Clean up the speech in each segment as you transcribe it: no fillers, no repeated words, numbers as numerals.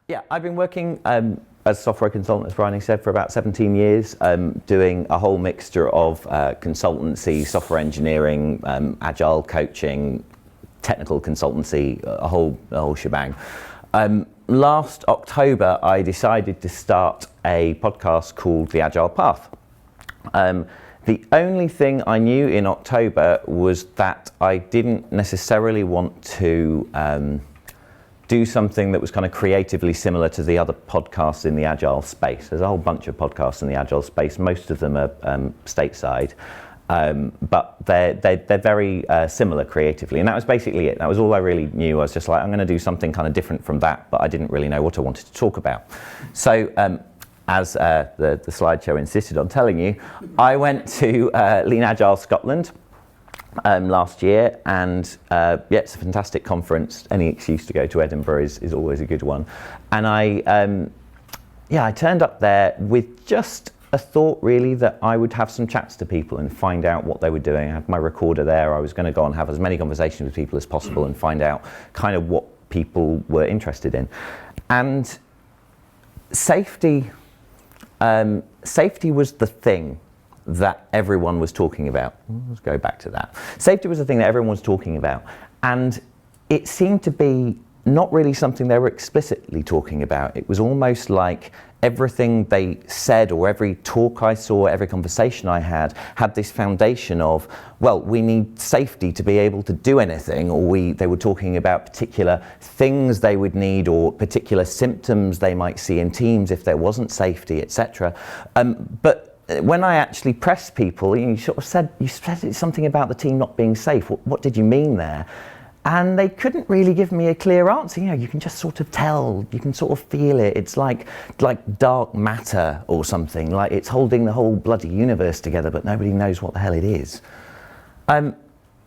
Yeah, I've been working as a software consultant, as Bryony said, for about 17 years, doing a whole mixture of consultancy, software engineering, agile coaching, technical consultancy, a whole shebang. Last October, I decided to start a podcast called The Agile Path. The only thing I knew in October was that I didn't necessarily want to do something that was kind of creatively similar to the other podcasts in the Agile space. There's a whole bunch of podcasts in the Agile space. Most of them are stateside, but they're very similar creatively. And that was basically it. That was all I really knew. I was just like, I'm going to do something kind of different from that, but I didn't really know what I wanted to talk about. So as the slideshow insisted on telling you, I went to Lean Agile Scotland last year, and yeah, it's a fantastic conference. Any excuse to go to Edinburgh is always a good one. And I turned up there with just a thought really that I would have some chats to people and find out what they were doing. I had my recorder there. I was going to go and have as many conversations with people as possible and find out kind of what people were interested in. And safety was the thing that everyone was talking about. Let's go back to that. Safety was the thing that everyone was talking about. And it seemed to be not really something they were explicitly talking about. It was almost like everything they said, or every talk I saw, every conversation I had this foundation of, well, we need safety to be able to do anything, or they were talking about particular things they would need, or particular symptoms they might see in teams if there wasn't safety, etc. But when I actually pressed people, you said something about the team not being safe. What did you mean there? And they couldn't really give me a clear answer. You can just sort of tell, you can sort of feel it. It's like dark matter or something, like it's holding the whole bloody universe together, but nobody knows what the hell it is.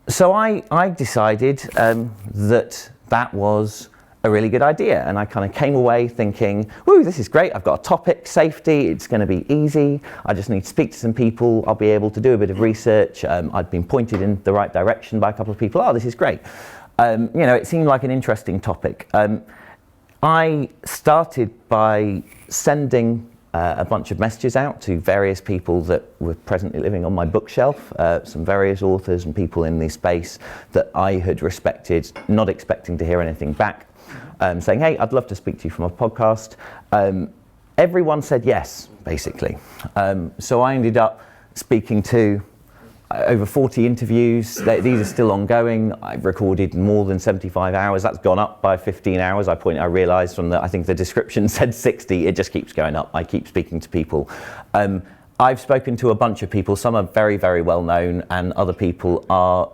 So I decided that was a really good idea, and I kind of came away thinking, woo, this is great. I've got a topic, safety, it's going to be easy. I just need to speak to some people. I'll be able to do a bit of research. I'd been pointed in the right direction by a couple of people. Oh, this is great. It seemed like an interesting topic. I started by sending a bunch of messages out to various people that were presently living on my bookshelf, some various authors and people in the space that I had respected, not expecting to hear anything back. Saying, hey, I'd love to speak to you from a podcast. Everyone said yes, basically. So I ended up speaking to over 40 interviews. These are still ongoing. I've recorded more than 75 hours. That's gone up by 15 hours. I realized from I think the description said 60. It just keeps going up. I keep speaking to people. I've spoken to a bunch of people. Some are very, very well known, and other people are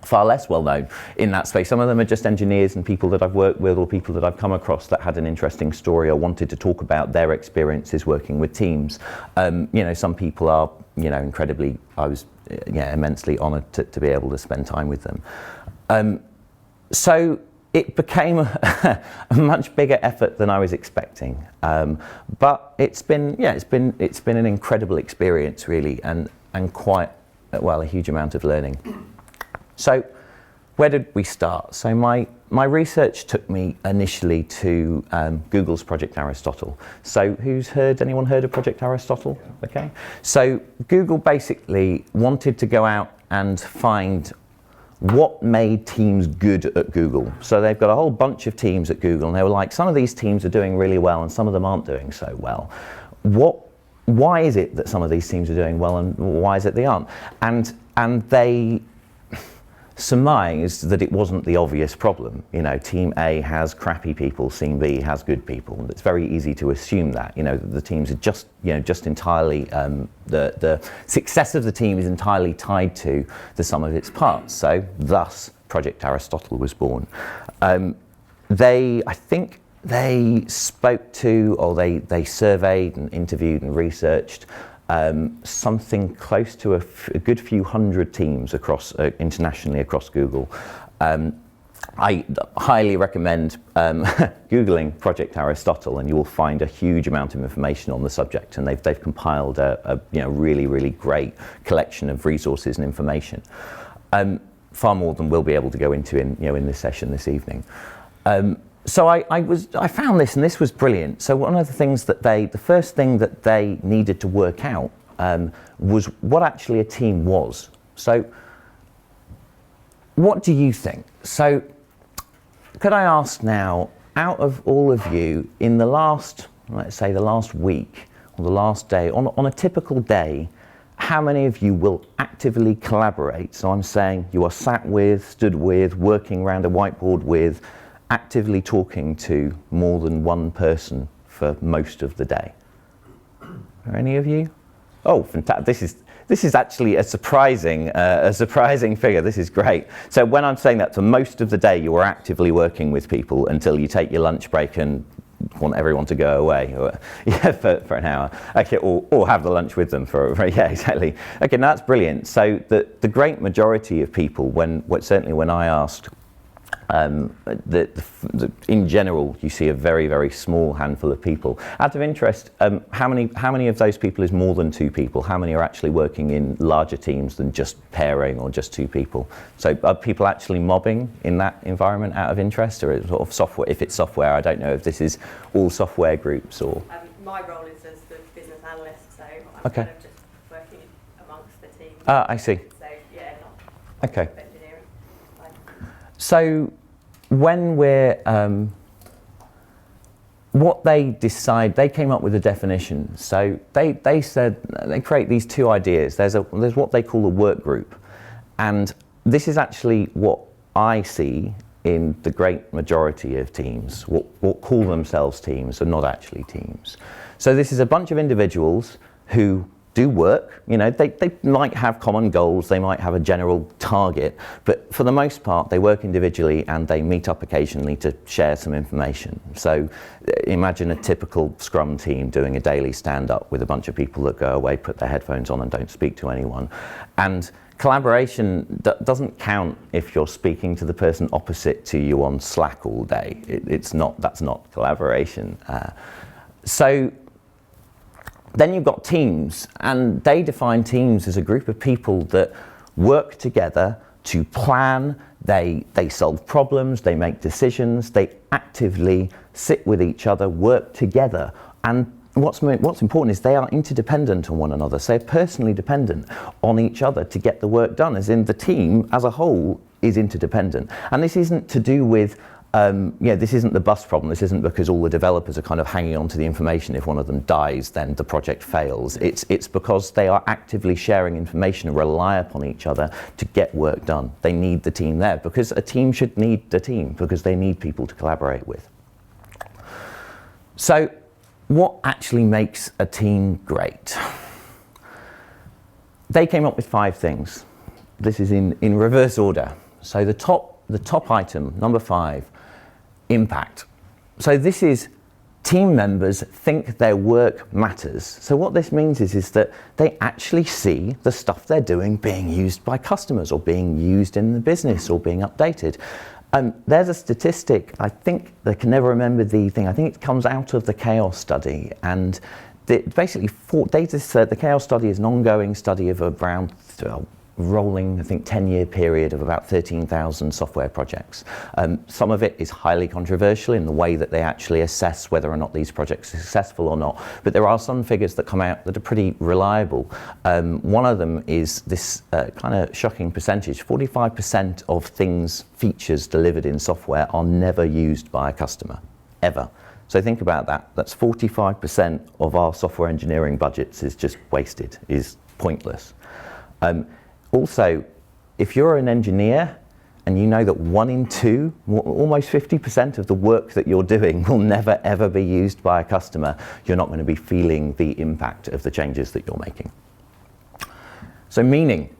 far less well known in that space. Some of them are just engineers and people that I've worked with, or people that I've come across that had an interesting story or wanted to talk about their experiences working with teams. Some people are, incredibly, I was immensely honoured to be able to spend time with them. So it became a much bigger effort than I was expecting. But it's been an incredible experience really, and quite, a huge amount of learning. So where did we start? So my research took me initially to Google's Project Aristotle. So anyone heard of Project Aristotle? Okay. So Google basically wanted to go out and find what made teams good at Google. So they've got a whole bunch of teams at Google, and they were like, some of these teams are doing really well and some of them aren't doing so well. Why is it that some of these teams are doing well and why is it they aren't? And they surmised that it wasn't the obvious problem. Team A has crappy people, team B has good people. It's very easy to assume that, the teams are just entirely, the success of the team is entirely tied to the sum of its parts. So thus Project Aristotle was born. I think they spoke to, or they surveyed and interviewed and researched something close to a good few hundred teams across internationally across Google. I highly recommend Googling Project Aristotle, and you will find a huge amount of information on the subject. And they've compiled a really, really great collection of resources and information, far more than we'll be able to go into in this session this evening. So I found this, and this was brilliant. So one of the things that the first thing that they needed to work out was what actually a team was. So what do you think? So could I ask now, out of all of you, in the last, let's say the last week, or the last day, on a typical day, how many of you will actively collaborate? So I'm saying you are sat with, stood with, working around a whiteboard with, actively talking to more than one person for most of the day. Are any of you? Oh, fantastic! This is actually a surprising figure. This is great. So when I'm saying that, for most of the day, you are actively working with people until you take your lunch break and want everyone to go away, or, yeah, for an hour. Okay, or have the lunch with them for yeah, exactly. Okay, now that's brilliant. So the great majority of people, certainly when I asked. In general, you see a very, very small handful of people. Out of interest, how many of those people is more than two people? How many are actually working in larger teams than just pairing or just two people? So are people actually mobbing in that environment out of interest, or is it sort of software? If it's software, I don't know if this is all software groups or. My role is as the business analyst, so I'm okay. kind of just working amongst the team. Ah, I see. So yeah, not okay. engineering. So when we're, what they decide, they came up with a definition. So they said, they create these two ideas. There's what they call a work group. And this is actually what I see in the great majority of teams, what call themselves teams are not actually teams. So this is a bunch of individuals who do work, they might have common goals, they might have a general target, but for the most part they work individually and they meet up occasionally to share some information. So imagine a typical Scrum team doing a daily stand-up with a bunch of people that go away, put their headphones on and don't speak to anyone. And collaboration doesn't count if you're speaking to the person opposite to you on Slack all day. That's not collaboration. So then you've got teams, and they define teams as a group of people that work together to plan, they solve problems, they make decisions, they actively sit with each other, work together. And what's important is they are interdependent on one another, so they're personally dependent on each other to get the work done, as in the team as a whole is interdependent. And this isn't to do with this isn't the bus problem. This isn't because all the developers are kind of hanging on to the information. If one of them dies, then the project fails. It's because they are actively sharing information and rely upon each other to get work done. They need the team there, because a team should need the team, because they need people to collaborate with. So what actually makes a team great? They came up with 5 things. This is in reverse order. So the top item, number 5, impact. So this is team members think their work matters. So what this means is that they actually see the stuff they're doing being used by customers, or being used in the business, or being updated. There's a statistic, I think I can never remember the thing, I think it comes out of the chaos study, and basically the chaos study is an ongoing study of around rolling, I think, 10-year period of about 13,000 software projects. Some of it is highly controversial in the way that they actually assess whether or not these projects are successful or not, but there are some figures that come out that are pretty reliable. One of them is this kind of shocking percentage. 45% of features delivered in software are never used by a customer, ever. So think about that. That's 45% of our software engineering budgets is just wasted, is pointless. Also, if you're an engineer and you know that 1 in 2, almost 50% of the work that you're doing will never ever be used by a customer, you're not going to be feeling the impact of the changes that you're making. So meaning,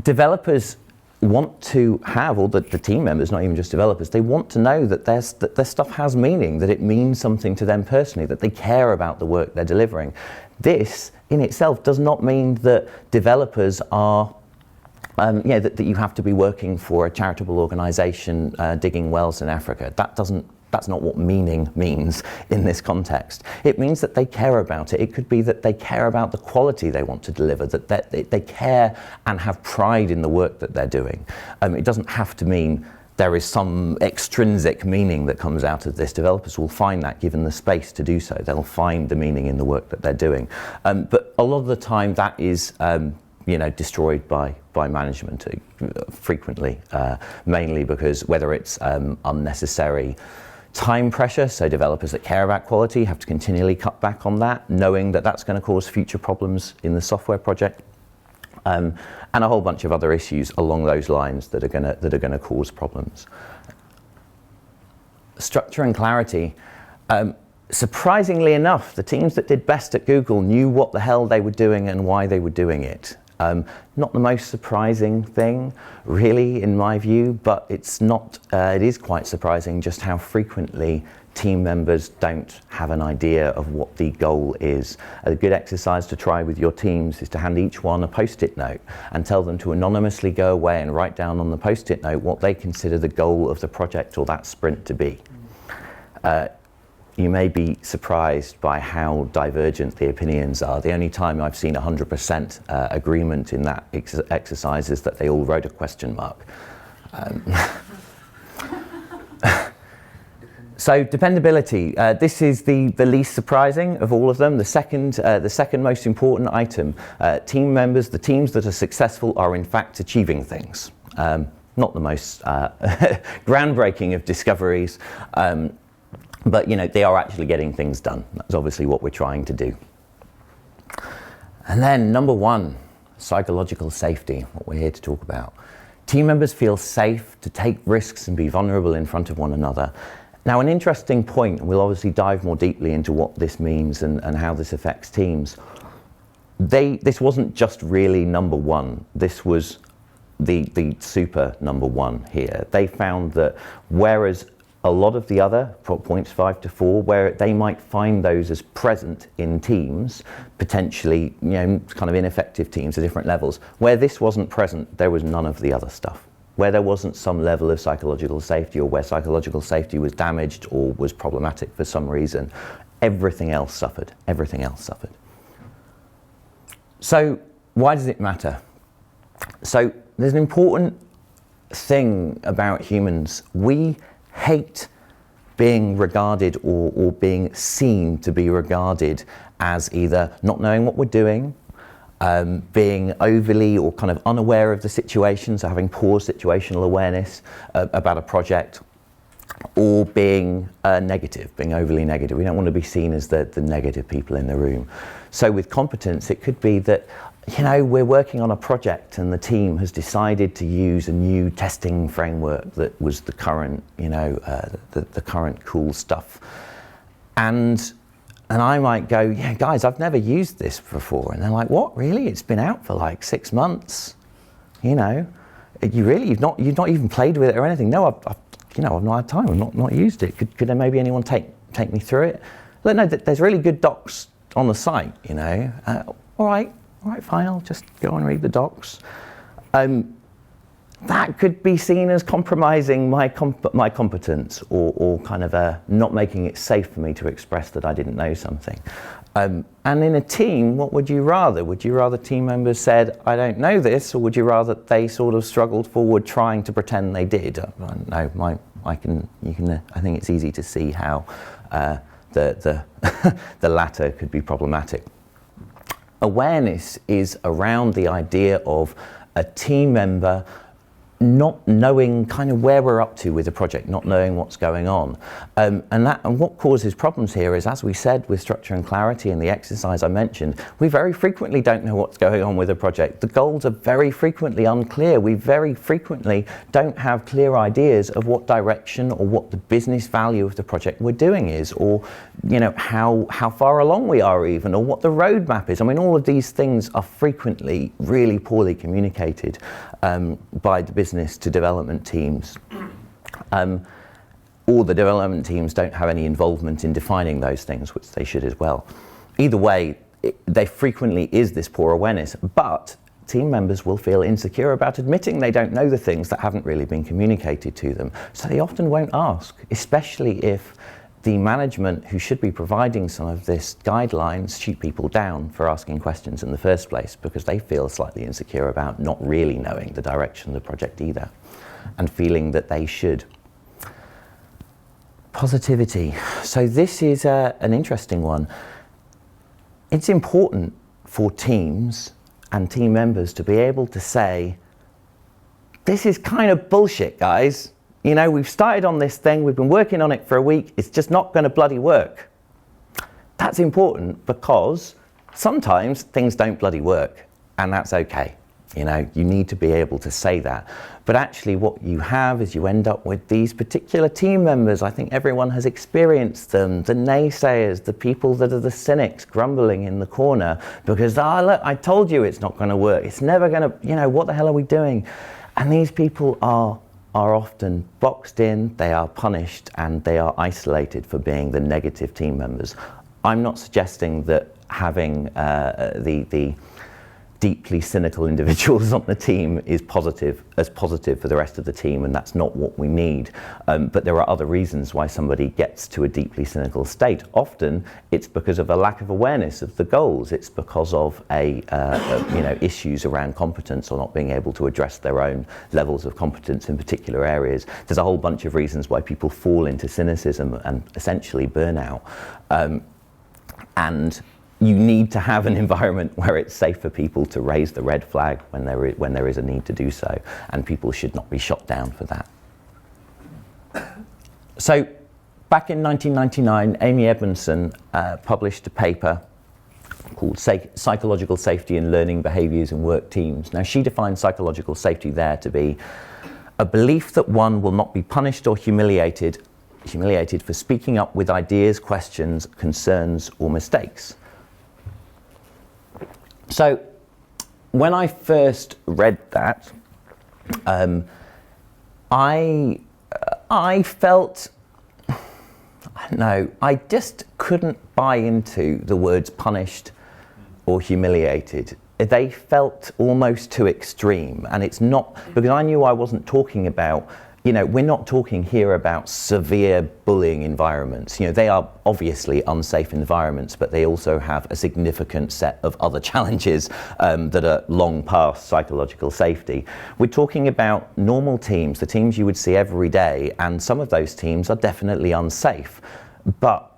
developers want to have, or the team members, not even just developers, they want to know that their stuff has meaning, that it means something to them personally, that they care about the work they're delivering. This in itself does not mean that developers are, that you have to be working for a charitable organization digging wells in Africa. That's not what meaning means in this context. It means that they care about it. It could be that they care about the quality they want to deliver, that they care and have pride in the work that they're doing. It doesn't have to mean there is some extrinsic meaning that comes out of this. Developers will find that given the space to do so. They'll find the meaning in the work that they're doing. But a lot of the time that is destroyed by management frequently, mainly because whether it's unnecessary time pressure, so developers that care about quality have to continually cut back on that, knowing that that's going to cause future problems in the software project. And a whole bunch of other issues along those lines that are going to cause problems. Structure and clarity. Surprisingly enough, the teams that did best at Google knew what the hell they were doing and why they were doing it. Not the most surprising thing, really, in my view, but it's not. It is quite surprising just how frequently team members don't have an idea of what the goal is. A good exercise to try with your teams is to hand each one a post-it note and tell them to anonymously go away and write down on the post-it note what they consider the goal of the project or that sprint to be. You may be surprised by how divergent the opinions are. The only time I've seen 100% agreement in that exercise is that they all wrote a question mark. So dependability, this is the least surprising of all of them. The second most important item. Team members, the teams that are successful are in fact achieving things. Not the most groundbreaking of discoveries, but they are actually getting things done. That's obviously what we're trying to do. And then number one, psychological safety, what we're here to talk about. Team members feel safe to take risks and be vulnerable in front of one another. Now, an interesting point, and we'll obviously dive more deeply into what this means and how this affects teams. This wasn't just really number one. This was the super number one here. They found that whereas a lot of the other points 5 to 4, where they might find those as present in teams, potentially, kind of ineffective teams at different levels. Where this wasn't present, there was none of the other stuff. Where there wasn't some level of psychological safety, or where psychological safety was damaged or was problematic for some reason, everything else suffered. Everything else suffered. So why does it matter? So there's an important thing about humans. We hate being regarded or being seen to be regarded as either not knowing what we're doing, being overly or kind of unaware of the situation, so having poor situational awareness about a project, or being negative, being overly negative. We don't want to be seen as the negative people in the room. So with competence, it could be that we're working on a project and the team has decided to use a new testing framework that was the current, the current cool stuff. And I might go, yeah, guys, I've never used this before. And they're like, what, really? It's been out for like 6 months. You've not even played with it or anything. No, I've not had time. I've not used it. Could there maybe anyone take me through it? Look, no, there's really good docs on the site. All right, fine. I'll just go and read the docs. That could be seen as compromising my competence, or kind of not making it safe for me to express that I didn't know something. And in a team, what would you rather? Would you rather team members said, I don't know this, or would you rather they sort of struggled forward trying to pretend they did? No, I think it's easy to see how the the latter could be problematic. Awareness is around the idea of a team member not knowing kind of where we're up to with the project, not knowing what's going on. And what causes problems here is, as we said, with structure and clarity in the exercise I mentioned, we very frequently don't know what's going on with a project. The goals are very frequently unclear. We very frequently don't have clear ideas of what direction or what the business value of the project we're doing is, or how far along we are even, or what the roadmap is. I mean, all of these things are frequently really poorly communicated by the business to development teams. Or the development teams don't have any involvement in defining those things, which they should as well. Either way, there frequently is this poor awareness, but team members will feel insecure about admitting they don't know the things that haven't really been communicated to them. So they often won't ask, especially if the management who should be providing some of this guidelines shoot people down for asking questions in the first place, because they feel slightly insecure about not really knowing the direction of the project either. and feeling that they should. Positivity. So this is an interesting one. It's important for teams and team members to be able to say, this is kind of bullshit, guys. You know, we've started on this thing, we've been working on it for a week, it's just not going to bloody work. That's important because sometimes things don't bloody work, and that's okay. You know, you need to be able to say that. But actually what you have is you end up with these particular team members. I think everyone has experienced them, the naysayers, the people that are the cynics grumbling in the corner because, look, I told you it's not going to work. It's never going to, you know, what the hell are we doing? And these people are often boxed in, they are punished, and they are isolated for being the negative team members. I'm not suggesting that having the deeply cynical individuals on the team is positive for the rest of the team, and that's not what we need. But there are other reasons why somebody gets to a deeply cynical state. Often it's because of a lack of awareness of the goals. It's because of issues around competence or not being able to address their own levels of competence in particular areas. There's a whole bunch of reasons why people fall into cynicism and essentially burnout. And you need to have an environment where it's safe for people to raise the red flag when there is a need to do so, and people should not be shot down for that. So back in 1999, Amy Edmondson published a paper called Psychological Safety in Learning Behaviours in Work Teams. Now, she defined psychological safety there to be a belief that one will not be punished or humiliated for speaking up with ideas, questions, concerns, or mistakes. So when I first read that, I felt, I just couldn't buy into the words punished or humiliated. They felt almost too extreme, and it's not, because I knew I wasn't talking about, we're not talking here about severe bullying environments. They are obviously unsafe environments, but they also have a significant set of other challenges that are long past psychological safety. We're talking about normal teams, the teams you would see every day, and some of those teams are definitely unsafe. But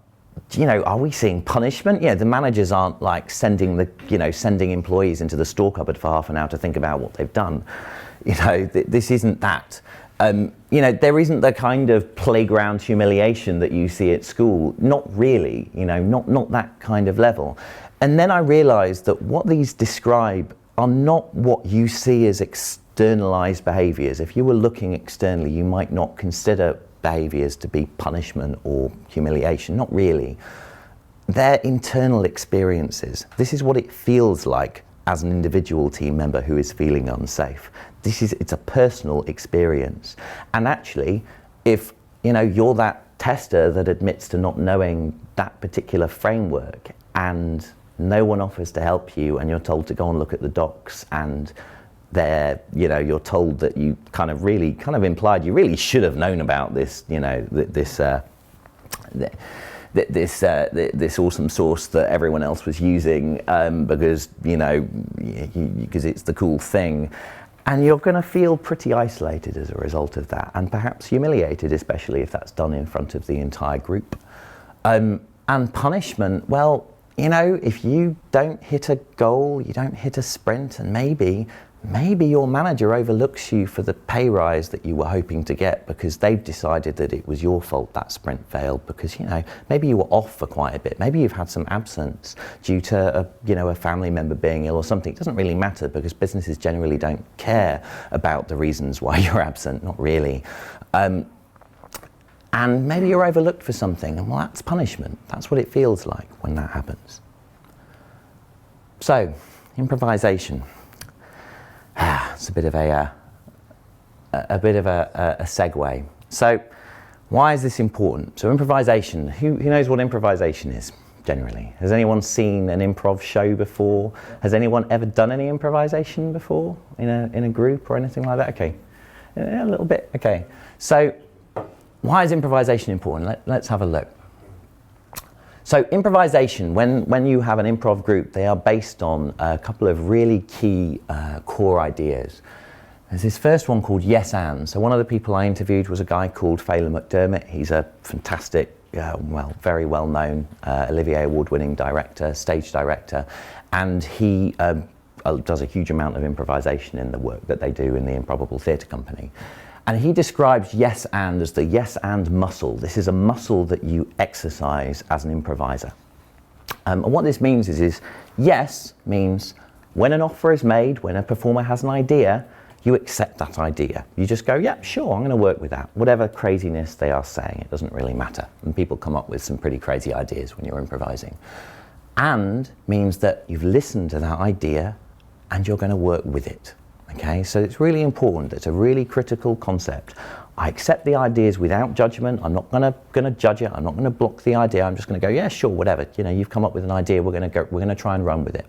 are we seeing punishment? The managers aren't like sending employees into the store cupboard for half an hour to think about what they've done. This isn't that. There isn't the kind of playground humiliation that you see at school. Not really, not that kind of level. And then I realized that what these describe are not what you see as externalized behaviors. If you were looking externally, you might not consider behaviors to be punishment or humiliation. Not really. They're internal experiences. This is what it feels like as an individual team member who is feeling unsafe. It's a personal experience. And actually, if you're that tester that admits to not knowing that particular framework and no one offers to help you, and you're told to go and look at the docs, and you're told that you kind of implied you really should have known about this, this awesome source that everyone else was using because it's the cool thing. And you're going to feel pretty isolated as a result of that, and perhaps humiliated, especially if that's done in front of the entire group. And punishment, well, if you don't hit a goal, you don't hit a sprint, and maybe your manager overlooks you for the pay rise that you were hoping to get because they've decided that it was your fault that sprint failed because, maybe you were off for quite a bit. Maybe you've had some absence due to a family member being ill or something. It doesn't really matter because businesses generally don't care about the reasons why you're absent, not really. And maybe you're overlooked for something, and well, that's punishment. That's what it feels like when that happens. So, improvisation. It's a bit of a segue. So, why is this important? So, improvisation. Who knows what improvisation is generally? Has anyone seen an improv show before? Has anyone ever done any improvisation before in a group or anything like that? Okay, a little bit. Okay. So, why is improvisation important? Let's have a look. So improvisation, when you have an improv group, they are based on a couple of really key core ideas. There's this first one called Yes and. So one of the people I interviewed was a guy called Phelan McDermott. He's a fantastic, very well-known Olivier Award-winning director, stage director, and he does a huge amount of improvisation in the work that they do in the Improbable Theatre Company. And he describes yes and as the yes and muscle. This is a muscle that you exercise as an improviser. And what this means is yes means when an offer is made, when a performer has an idea, you accept that idea. You just go, yeah, sure, I'm going to work with that. Whatever craziness they are saying, it doesn't really matter. And people come up with some pretty crazy ideas when you're improvising. And means that you've listened to that idea and you're going to work with it. Okay, so it's really important. It's a really critical concept. I accept the ideas without judgment. I'm not going to judge it. I'm not going to block the idea. I'm just going to go, yeah, sure, whatever. You've come up with an idea. We're going to try and run with it.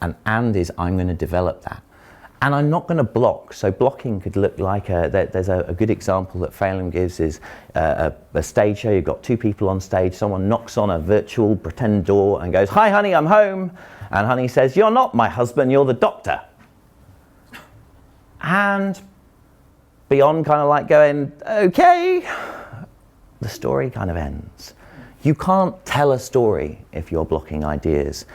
And is I'm going to develop that. And I'm not going to block. So blocking could look like there's a good example that Phelan gives is a stage show. You've got two people on stage. Someone knocks on a virtual pretend door and goes, "Hi, honey, I'm home." And honey says, "You're not my husband. You're the doctor." And beyond kind of like going, okay, the story kind of ends. You can't tell a story if you're blocking ideas.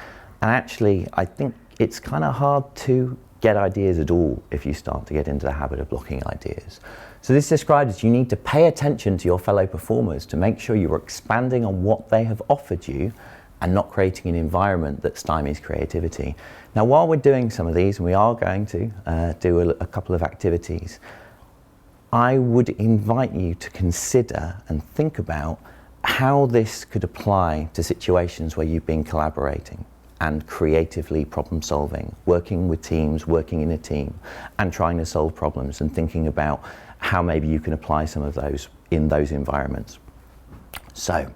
And actually, I think it's kind of hard to get ideas at all if you start to get into the habit of blocking ideas. So this describes you need to pay attention to your fellow performers to make sure you're expanding on what they have offered you and not creating an environment that stymies creativity. Now, while we're doing some of these, and we are going to do a couple of activities, I would invite you to consider and think about how this could apply to situations where you've been collaborating and creatively problem solving, working with teams, working in a team, and trying to solve problems and thinking about how maybe you can apply some of those in those environments. So,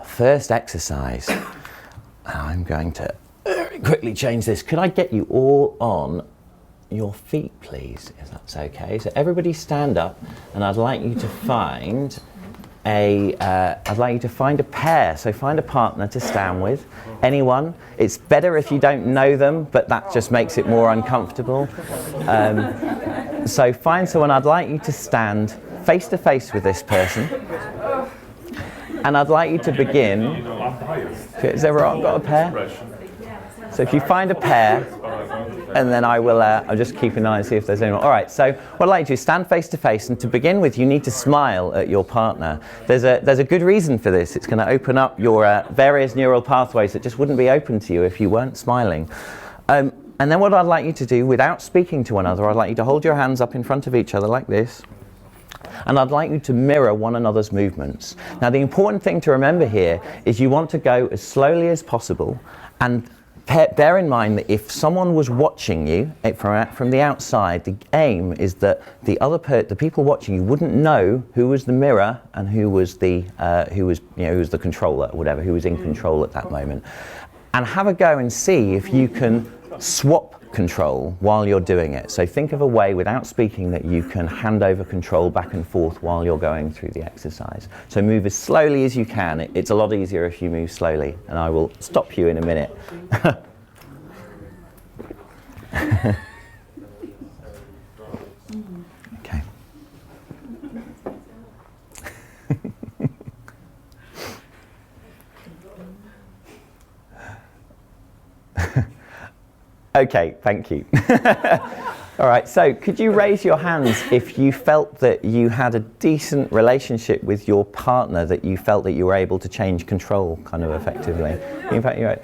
first exercise, I'm going to very quickly change this. Could I get you all on your feet, please, if that's okay? So everybody stand up, and I'd like you to find a pair. So find a partner to stand with. Anyone. It's better if you don't know them, but that just makes it more uncomfortable. So find someone. I'd like you to stand face to face with this person. And I'd like you to begin. Has everyone got a pair? So if you find a pair, and then I'll just keep an eye and see if there's anyone. All right, so what I'd like you to do is stand face to face, and to begin with, you need to smile at your partner. There's a good reason for this. It's going to open up your various neural pathways that just wouldn't be open to you if you weren't smiling. And then what I'd like you to do, without speaking to one another, I'd like you to hold your hands up in front of each other like this. And I'd like you to mirror one another's movements. Now, the important thing to remember here is you want to go as slowly as possible, and bear in mind that if someone was watching you from the outside, the aim is that the people watching you wouldn't know who was the mirror and who was the controller, or whatever, who was in control at that moment. And have a go and see if you can swap control while you're doing it. So think of a way, without speaking, that you can hand over control back and forth while you're going through the exercise. So move as slowly as you can. It's a lot easier if you move slowly, and I will stop you in a minute. Okay. Okay, thank you. All right, so could you raise your hands if you felt that you had a decent relationship with your partner, that you felt that you were able to change control kind of effectively? In fact, you're right.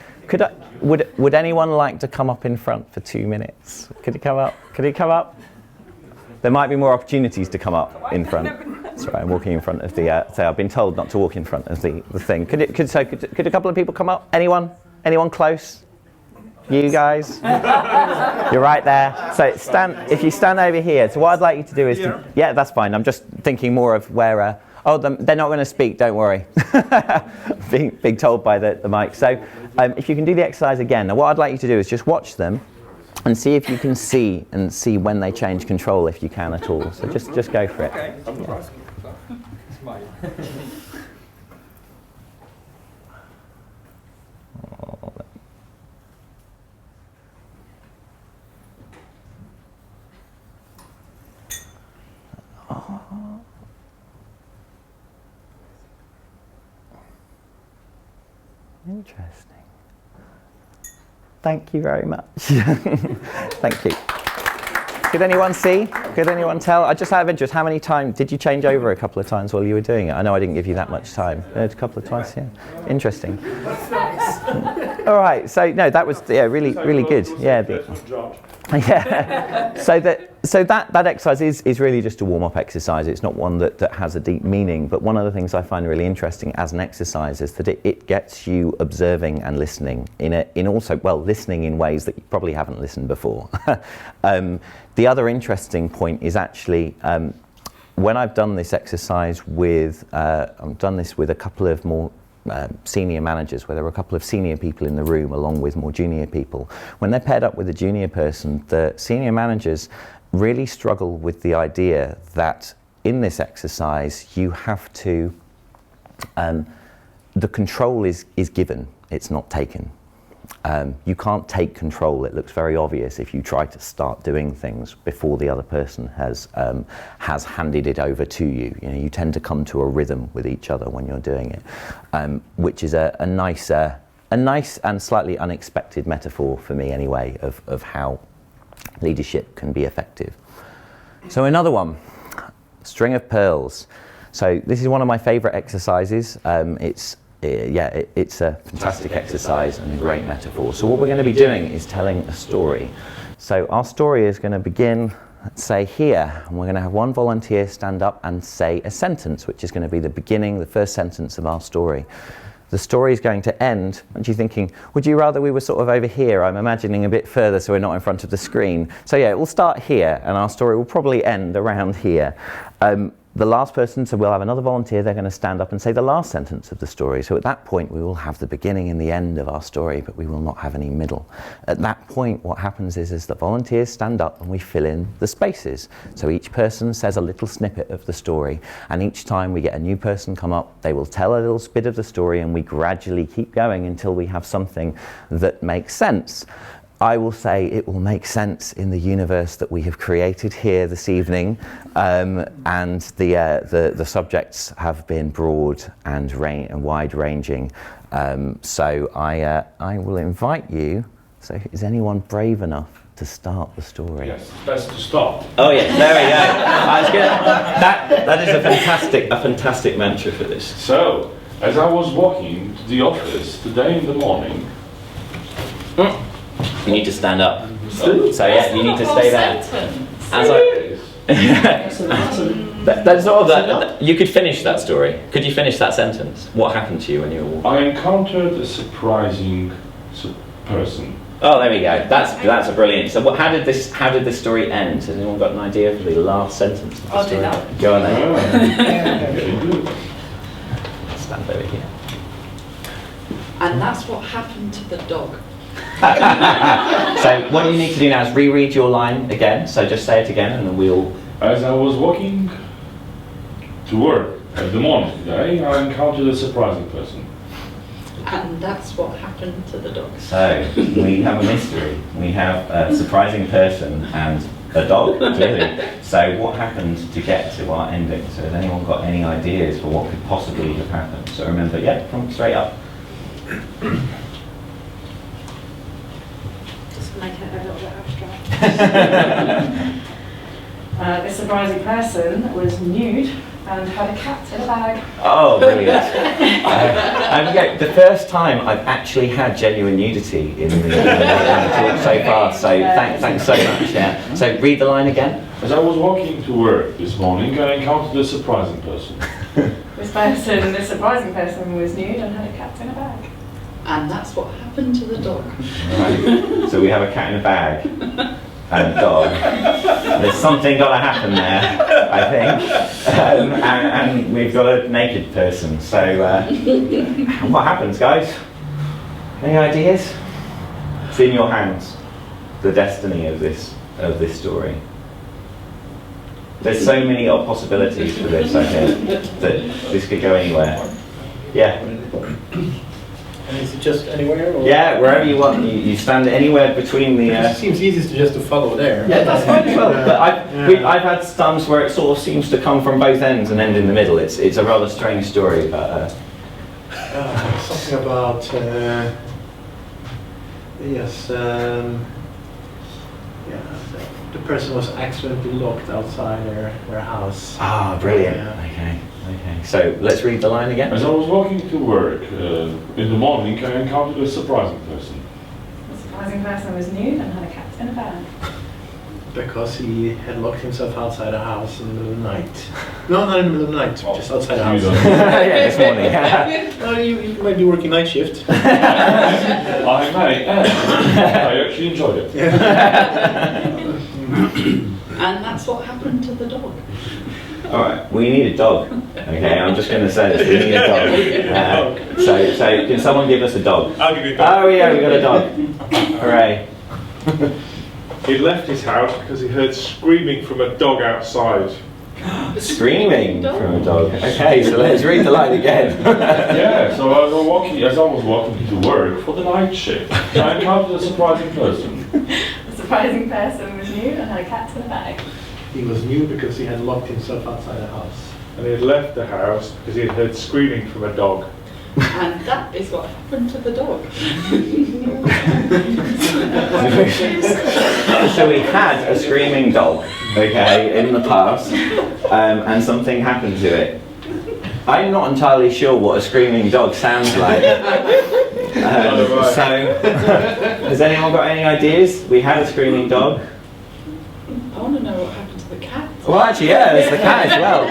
Would anyone like to come up in front for 2 minutes? Could he come up? Could he come up? There might be more opportunities to come up in front. Sorry, I'm walking in front of the, so I've been told not to walk in front of the thing. Could a couple of people come up? Anyone? Anyone close? You guys? You're right there. So if you stand over here, so what I'd like you to do is yeah, that's fine. I'm just thinking more of where, they're not going to speak, don't worry. being told by the mic. So if you can do the exercise again. Now what I'd like you to do is just watch them and see if you can see when they change control, if you can at all. So just go for it. Okay. Interesting. Thank you very much. Thank you. Could anyone see? Could anyone tell? I just out of interest, how many times did you change over a couple of times while you were doing it? I know I didn't give you that much time. A couple of times, yeah. Interesting. All right. So no, that was really good. Yeah. Yeah. So that exercise is really just a warm-up exercise. It's not one that has a deep meaning. But one of the things I find really interesting as an exercise is that it gets you observing and listening in also listening in ways that you probably haven't listened before. The other interesting point is actually when I've done this exercise with I've done this with a couple of more senior managers, where there were a couple of senior people in the room along with more junior people. When they're paired up with a junior person, the senior managers really struggle with the idea that in this exercise you have to, the control is given, it's not taken. You can't take control. It looks very obvious if you try to start doing things before the other person has handed it over to you. You know, you tend to come to a rhythm with each other when you're doing it, which is a nice and slightly unexpected metaphor for me anyway of how leadership can be effective. So another one, string of pearls. So this is one of my favorite exercises. It's a fantastic exercise and a great metaphor. So what we're going to be doing is telling a story. So our story is going to begin, let's say, here, and we're going to have one volunteer stand up and say a sentence, which is going to be the beginning, the first sentence of our story. The story is going to end, and you're thinking, would you rather we were sort of over here? I'm imagining a bit further so we're not in front of the screen. So yeah, it will start here, and our story will probably end around here. The last person, so we'll have another volunteer, they're going to stand up and say the last sentence of the story. So at that point we will have the beginning and the end of our story, but we will not have any middle. At that point what happens is the volunteers stand up and we fill in the spaces. So each person says a little snippet of the story, and each time we get a new person come up, they will tell a little bit of the story, and we gradually keep going until we have something that makes sense. I will say it will make sense in the universe that we have created here this evening, and the subjects have been broad and wide-ranging. So I will invite you. So is anyone brave enough to start the story? Yes, best to start. Oh yeah, there we go. I was gonna, that is a fantastic mantra for this. So, as I was walking to the office today in the morning. You need to stand up. So yeah, you need to stay there. That's sort of that. You could finish that story. Could you finish that sentence? What happened to you when you were walking? I encountered a surprising person. Oh, there we go. That's a brilliant. So how did this story end? Has anyone got an idea for the last sentence of the I'll story? do that. Go on then. Very good. Stand over here. And that's what happened to the dog. So what you need to do now is reread your line again. So just say it again, and then we'll. As I was walking to work in the morning today, I encountered a surprising person. And that's what happened to the dog. So we have a mystery. We have a surprising person and a dog, clearly. So what happened to get to our ending? So has anyone got any ideas for what could possibly have happened? So remember, from straight up. Just make it a little bit abstract. This surprising person was nude and had a cat in a bag. Oh, brilliant. Okay, the first time I've actually had genuine nudity in the talk so far, so thanks so much. Yeah. So read the line again. As I was walking to work this morning, I encountered a surprising person. This surprising person was nude and had a cat in a bag. And that's what happened to the dog. Right. So we have a cat in a bag and a dog. There's something got to happen there, I think. And we've got a naked person. So what happens, guys? Any ideas? It's in your hands, the destiny of this story. There's so many possibilities for this, I think, that this could go anywhere. Yeah. And is it just anywhere? Or? Yeah, wherever you want. You stand anywhere between the. It seems easiest to just to follow there. Yeah, that's fine as well. But I've had times where it sort of seems to come from both ends and end in the middle. It's a rather strange story, but Something about yes. Yeah, the person was accidentally locked outside their house. Ah, brilliant. Yeah. Okay. So let's read the line again. As I was walking to work in the morning, I encountered a surprising person. The surprising person was nude and had a cat in a bag. Because he had locked himself outside the house in the middle of the night. No, not in the middle of the night, just outside the house. Yeah, this morning. No, you might be working night shift. I may, and I actually enjoyed it. And that's what happened to the dog. All right, we need a dog. Okay, I'm just going to say this. We need a dog. So can someone give us a dog? I'll give you a dog. Oh yeah, we got a dog. Hooray! He'd left his house because he heard screaming from a dog outside. Screaming from a dog. Okay, so let's read the line again. Yeah, so as I was walking to work for the night shift, I encountered a surprising person. The surprising person was nude and had a cat in a bag. He was new because he had locked himself outside the house. And he had left the house because he had heard screaming from a dog. And that is what happened to the dog. So we had a screaming dog, okay, in the past, and something happened to it. I'm not entirely sure what a screaming dog sounds like. So, has anyone got any ideas? We had a screaming dog. I want to know what happened to the cat. Well, actually, yeah, there's the cat as well.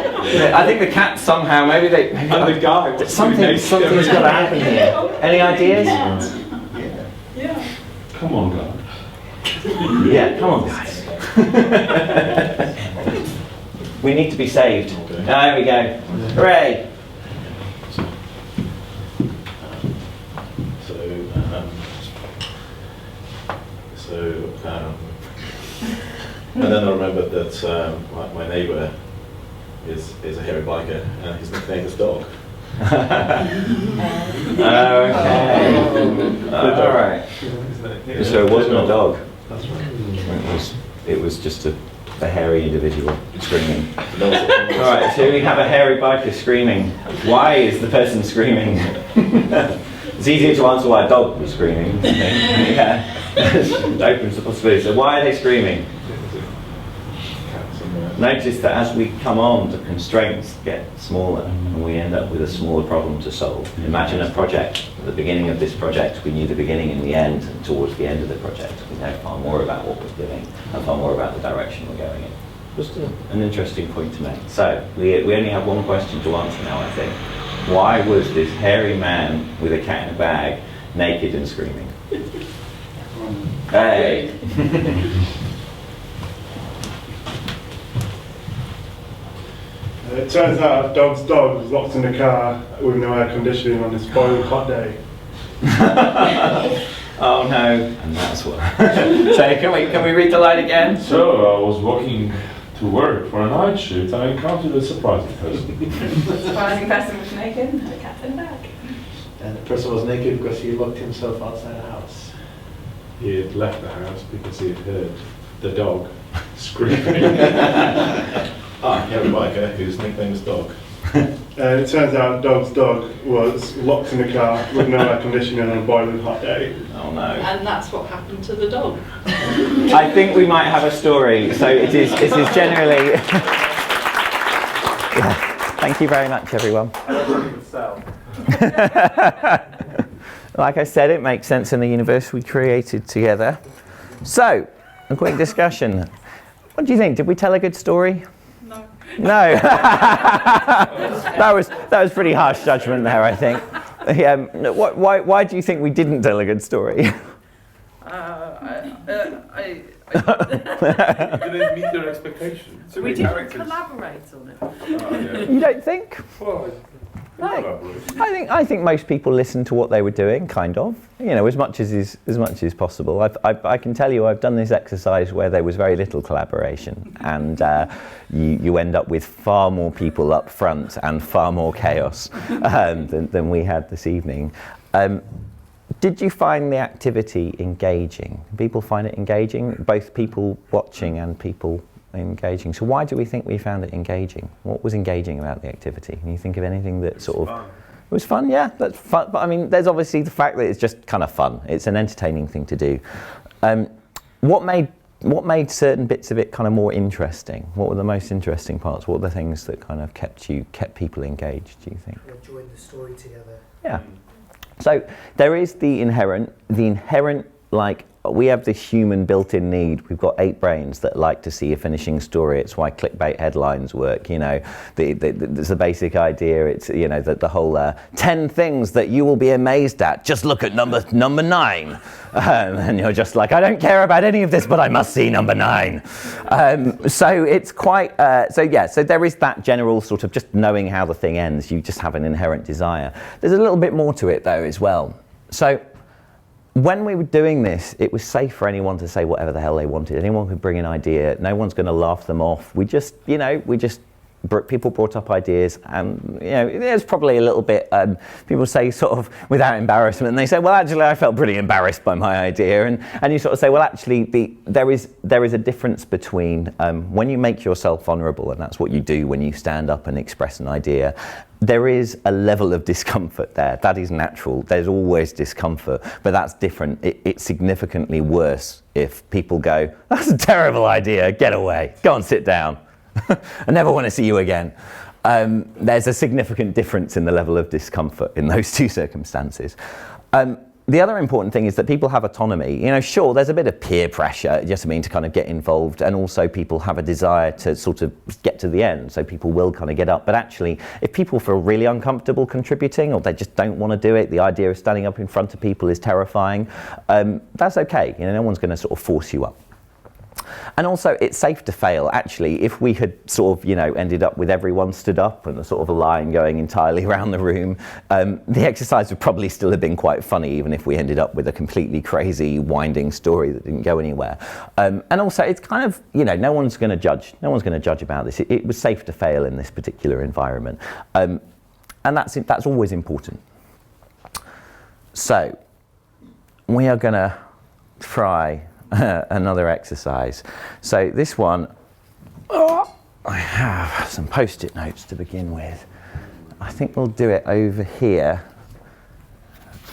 I think the cat somehow, maybe And the guy was something's got to happen here. Any ideas? Yeah. Come on, God. Yeah, come on, guys. We need to be saved. There we go. Hooray! And then I remembered that my neighbour is a hairy biker, and his nickname is Dog. Okay. All right. So it wasn't a dog. That's right. It was just a hairy individual screaming. All right. So we have a hairy biker screaming. Why is the person screaming? It's easier to answer why a dog was screaming. I think. Yeah. It opens the possibility. So why are they screaming? Notice that as we come on, the constraints get smaller and we end up with a smaller problem to solve. Imagine a project. At the beginning of this project, we knew the beginning and the end, and towards the end of the project, we know far more about what we're doing and far more about the direction we're going in. Just an interesting point to make. So, we only have one question to answer now, I think. Why was this hairy man with a cat in a bag naked and screaming? Hey! It turns out Dog's dog was locked in the car with no air conditioning on this boiling hot day. Oh no! And that's what. So can we read the line again? So I was walking to work for a night shift and I encountered a surprising person. The surprising person was naked and had a cat in a bag. And the person was naked because he locked himself outside the house. He had left the house because he had heard the dog screaming. Hairy biker, whose nickname is Dog. It turns out Dog's dog was locked in the car with no air conditioning on a boiling hot day. Oh no! And that's what happened to the dog. I think we might have a story. So it is generally. Yeah. Thank you very much, everyone. Like I said, it makes sense in the universe we created together. So, a quick discussion. What do you think? Did we tell a good story? No. That was pretty harsh judgment there, I think. Why do you think we didn't tell a good story? Didn't meet their expectations. We didn't collaborate on it. You don't think? Well, I think most people listened to what they were doing, kind of. You know, as much as possible. I can tell you, I've done this exercise where there was very little collaboration, and you end up with far more people up front and far more chaos than we had this evening. Did you find the activity engaging? People find it engaging, both people watching and people engaging. So why do we think we found it engaging? What was engaging about the activity? Can you think of anything that sort of It was fun, yeah, that's fun. But I mean, there's obviously the fact that it's just kind of fun. It's an entertaining thing to do. What made certain bits of it kind of more interesting? What were the most interesting parts? What were the things that kind of kept people engaged, do you think? Enjoying the story together. Yeah. So there is the inherent, like, we have this human built-in need. We've got 8 brains that like to see a finishing story. It's why clickbait headlines work, you know. There's the basic idea. It's, you know, the whole 10 things that you will be amazed at. Just look at number 9. And you're just like, I don't care about any of this, but I must see number 9. So it's quite, so there is that general sort of just knowing how the thing ends. You just have an inherent desire. There's a little bit more to it though as well. So when we were doing this, it was safe for anyone to say whatever the hell they wanted. Anyone could bring an idea. No one's going to laugh them off. People brought up ideas, and you know, there's probably a little bit. People say sort of without embarrassment, and they say, "Well, actually, I felt pretty embarrassed by my idea," and you sort of say, "Well, actually, there is a difference between when you make yourself vulnerable, and that's what you do when you stand up and express an idea." There is a level of discomfort there. That is natural. There's always discomfort, but that's different. It's significantly worse if people go, "That's a terrible idea, get away, go and sit down. I never want to see you again." There's a significant difference in the level of discomfort in those two circumstances. The other important thing is that people have autonomy. You know, sure, there's a bit of peer pressure, just to kind of get involved, and also people have a desire to sort of get to the end, so people will kind of get up. But actually, if people feel really uncomfortable contributing, or they just don't want to do it, the idea of standing up in front of people is terrifying, that's okay. You know, no one's going to sort of force you up. And also, it's safe to fail. Actually, if we had sort of, you know, ended up with everyone stood up and a sort of a line going entirely around the room, the exercise would probably still have been quite funny, even if we ended up with a completely crazy, winding story that didn't go anywhere. And also, it's kind of, you know, no one's going to judge. No one's going to judge about this. It was safe to fail in this particular environment, and that's always important. So, we are going to try another exercise. So this one, I have some post-it notes to begin with. I think we'll do it over here.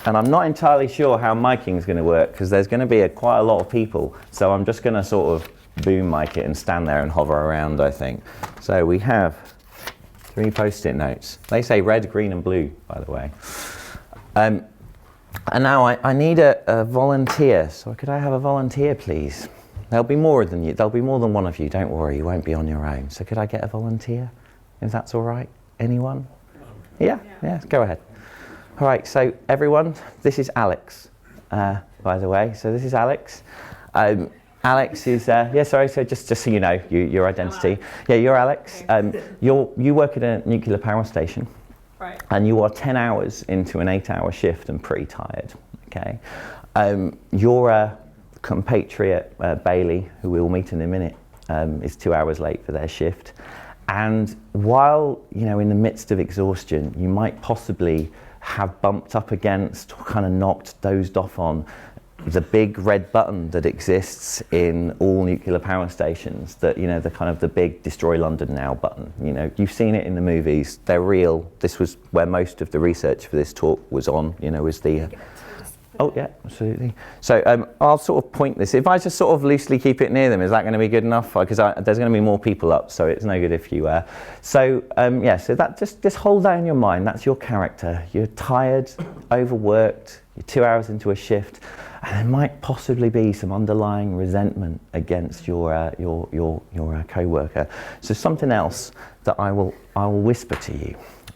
And I'm not entirely sure how miking is going to work, because there's going to be quite a lot of people. So I'm just going to sort of boom mic it and stand there and hover around, I think. So we have 3 post-it notes. They say red, green and blue, by the way. And now I need a volunteer. So could I have a volunteer, please? There'll be more than you. There'll be more than one of you. Don't worry, you won't be on your own. So could I get a volunteer? If that's all right. Anyone? Yeah? Yeah, go ahead. All right, so everyone, this is Alex, by the way. So this is Alex. Alex is, so just so you know, your identity. Yeah, you're Alex. You work at a nuclear power station. Right. And you are 10 hours into an 8-hour shift and pretty tired, okay? Your compatriot, Bailey, who we'll meet in a minute, is 2 hours late for their shift. And while, you know, in the midst of exhaustion, you might possibly have bumped up against or kind of knocked, dozed off on the big red button that exists in all nuclear power stations, that, you know, the kind of the big destroy London now button. You know, you've seen it in the movies, they're real. This was where most of the research for this talk was on, you know, was the... Oh yeah, absolutely. So I'll sort of point this. If I just sort of loosely keep it near them, is that going to be good enough? Because there's going to be more people up, so it's no good if you... So that just hold that in your mind. That's your character. You're tired, overworked, you're 2 hours into a shift, and there might possibly be some underlying resentment against your co-worker. So something else that I will whisper to you.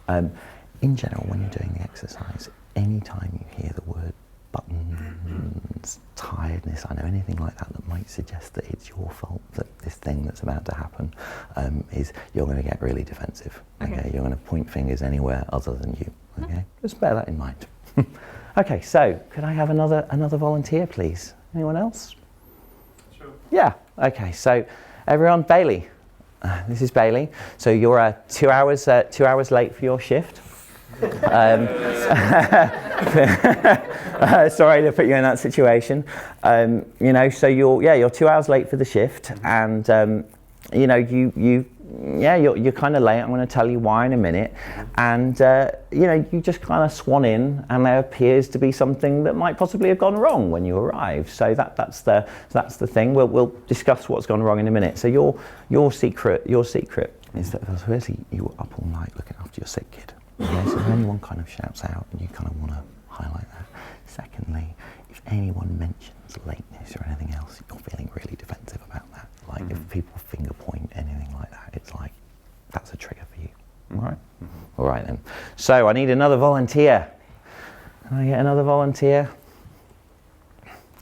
In general, when you're doing the exercise, anytime you hear the word buttons, tiredness, I know anything like that might suggest that it's your fault, that this thing that's about to happen is you're going to get really defensive. Okay, you're going to point fingers anywhere other than you. Okay, just bear that in mind. Okay, so could I have another volunteer, please? Anyone else? Sure. Yeah. Okay, so everyone, Bailey. This is Bailey. So you're 2 hours late for your shift. Sorry to put you in that situation. You know, so you're 2 hours late for the shift, and you know, yeah, you're kind of late. I'm going to tell you why in a minute. And, you know, you just kind of swan in, and there appears to be something that might possibly have gone wrong when you arrive. So that's the thing. We'll discuss what's gone wrong in a minute. So your secret is that firstly, you were up all night looking after your sick kid. Okay? So if anyone kind of shouts out and you kind of want to highlight that. Secondly, if anyone mentions lateness or anything else, you're feeling really defensive about that. Like if people finger point, anything like that, it's like, that's a trigger for you. All right? All right then. So I need another volunteer. Can I get another volunteer?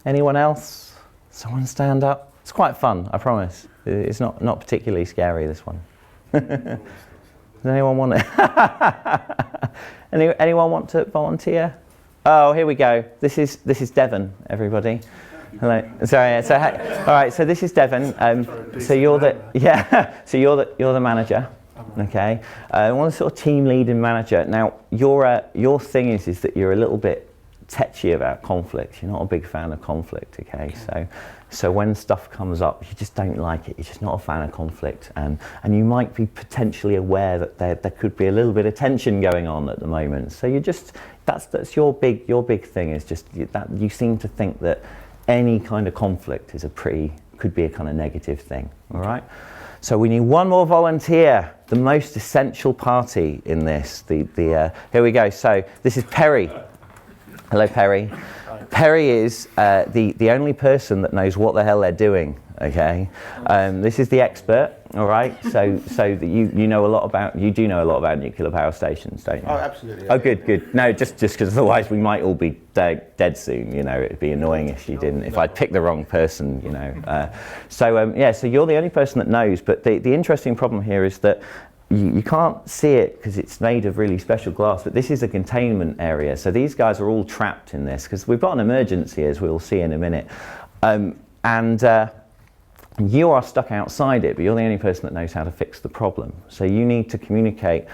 Anyone else? Someone stand up. It's quite fun, I promise. It's not particularly scary, this one. Does anyone want to? Anyone want to volunteer? Oh, here we go. This is Devon, everybody. Hello. Sorry. So, all right. So this is Devon. So you're the So you're the manager. Okay. One of the sort of team leading manager. Now your thing is that you're a little bit tetchy about conflict. You're not a big fan of conflict. Okay. So when stuff comes up, you just don't like it. You're just not a fan of conflict, and you might be potentially aware that there could be a little bit of tension going on at the moment. So you just that's your big thing is just that you seem to think that any kind of conflict is could be a kind of negative thing. All right. So we need one more volunteer, the most essential party in this. Here we go. So this is Perry. Hello, Perry. Perry is the only person that knows what the hell they're doing. Okay, this is the expert. All right, so that you know a lot about nuclear power stations, don't you? Oh, absolutely. Oh, good. No, just because otherwise we might all be dead soon. You know, it'd be annoying if you didn't. If I'd picked the wrong person, you know. So you're the only person that knows. But the interesting problem here is that you can't see it because it's made of really special glass, but this is a containment area. So these guys are all trapped in this because we've got an emergency, as we'll see in a minute. You are stuck outside it, but you're the only person that knows how to fix the problem. So you need to communicate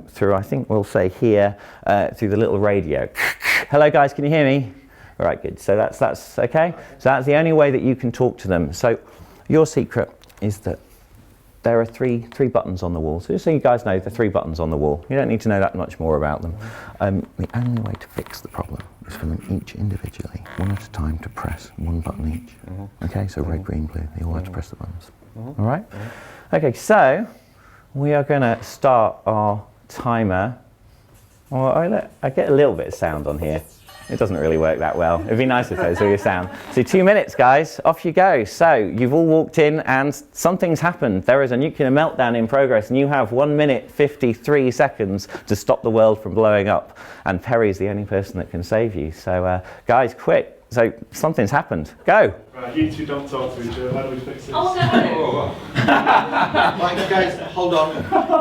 through, I think we'll say here, through the little radio. Hello guys, can you hear me? All right, good. So that's okay. So that's the only way that you can talk to them. So your secret is that there are three buttons on the wall. So just so you guys know, there are 3 buttons on the wall. You don't need to know that much more about them. The only way to fix the problem is for them each individually, one at a time, to press one button each. Okay, so red, green, blue, they all have to press the buttons. All right? Okay, so we are going to start our timer. Well, I get a little bit of sound on here. It doesn't really work that well. It'd be nice if there was all your sound. So 2 minutes, guys, off you go. So you've all walked in and something's happened. There is a nuclear meltdown in progress and you have 1 minute, 53 seconds to stop the world from blowing up. And Perry's the only person that can save you. So guys, quick. So something's happened. Go. Right, you two don't talk to each other. How do we fix this? Oh, no. Right, guys, hold on.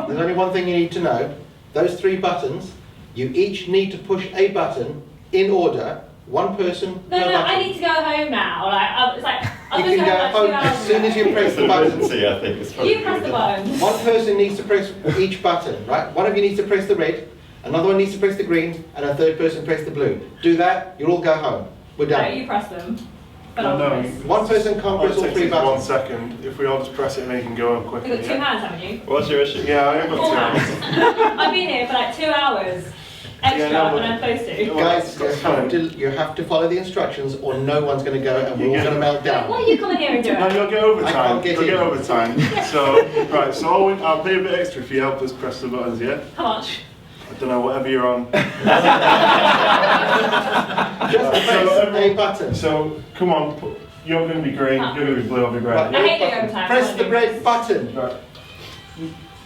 There's only one thing you need to know. Those 3 buttons, you each need to push a button in order, one person No, per button. I need to go home now. It's like I'm You going can to go home as soon as you press the button. I think it's You press the button. One person needs to press each button, right? One of you needs to press the red, another one needs to press the green, and a third person press the blue. Do that, you'll all go home. We're No, done. you press them. But No, I'll no. press. One person can't All press it all takes 3 is 1 buttons. second. If we all just press it and they can go on quickly. You've got 2 Yeah, hands, haven't you? What's your issue? yeah, I have 4 got 2 hands. hands. I've been here for like 2 hours extra Yeah, no, but- than I'm supposed to. Well, Guys, that's you have to follow the instructions or no one's going to go and we're all Yeah. going to melt down. What are you coming here and doing? No, you'll get overtime. can't get You'll get in. overtime. So, right, so I'll pay a bit extra if you help us press the buttons, yeah? How much? I don't know, whatever you're on. Just press a button. So, come on, you're going to be green, you're going to be blue, I'll be red. Right. I hate doing overtime. Press the red button. Right.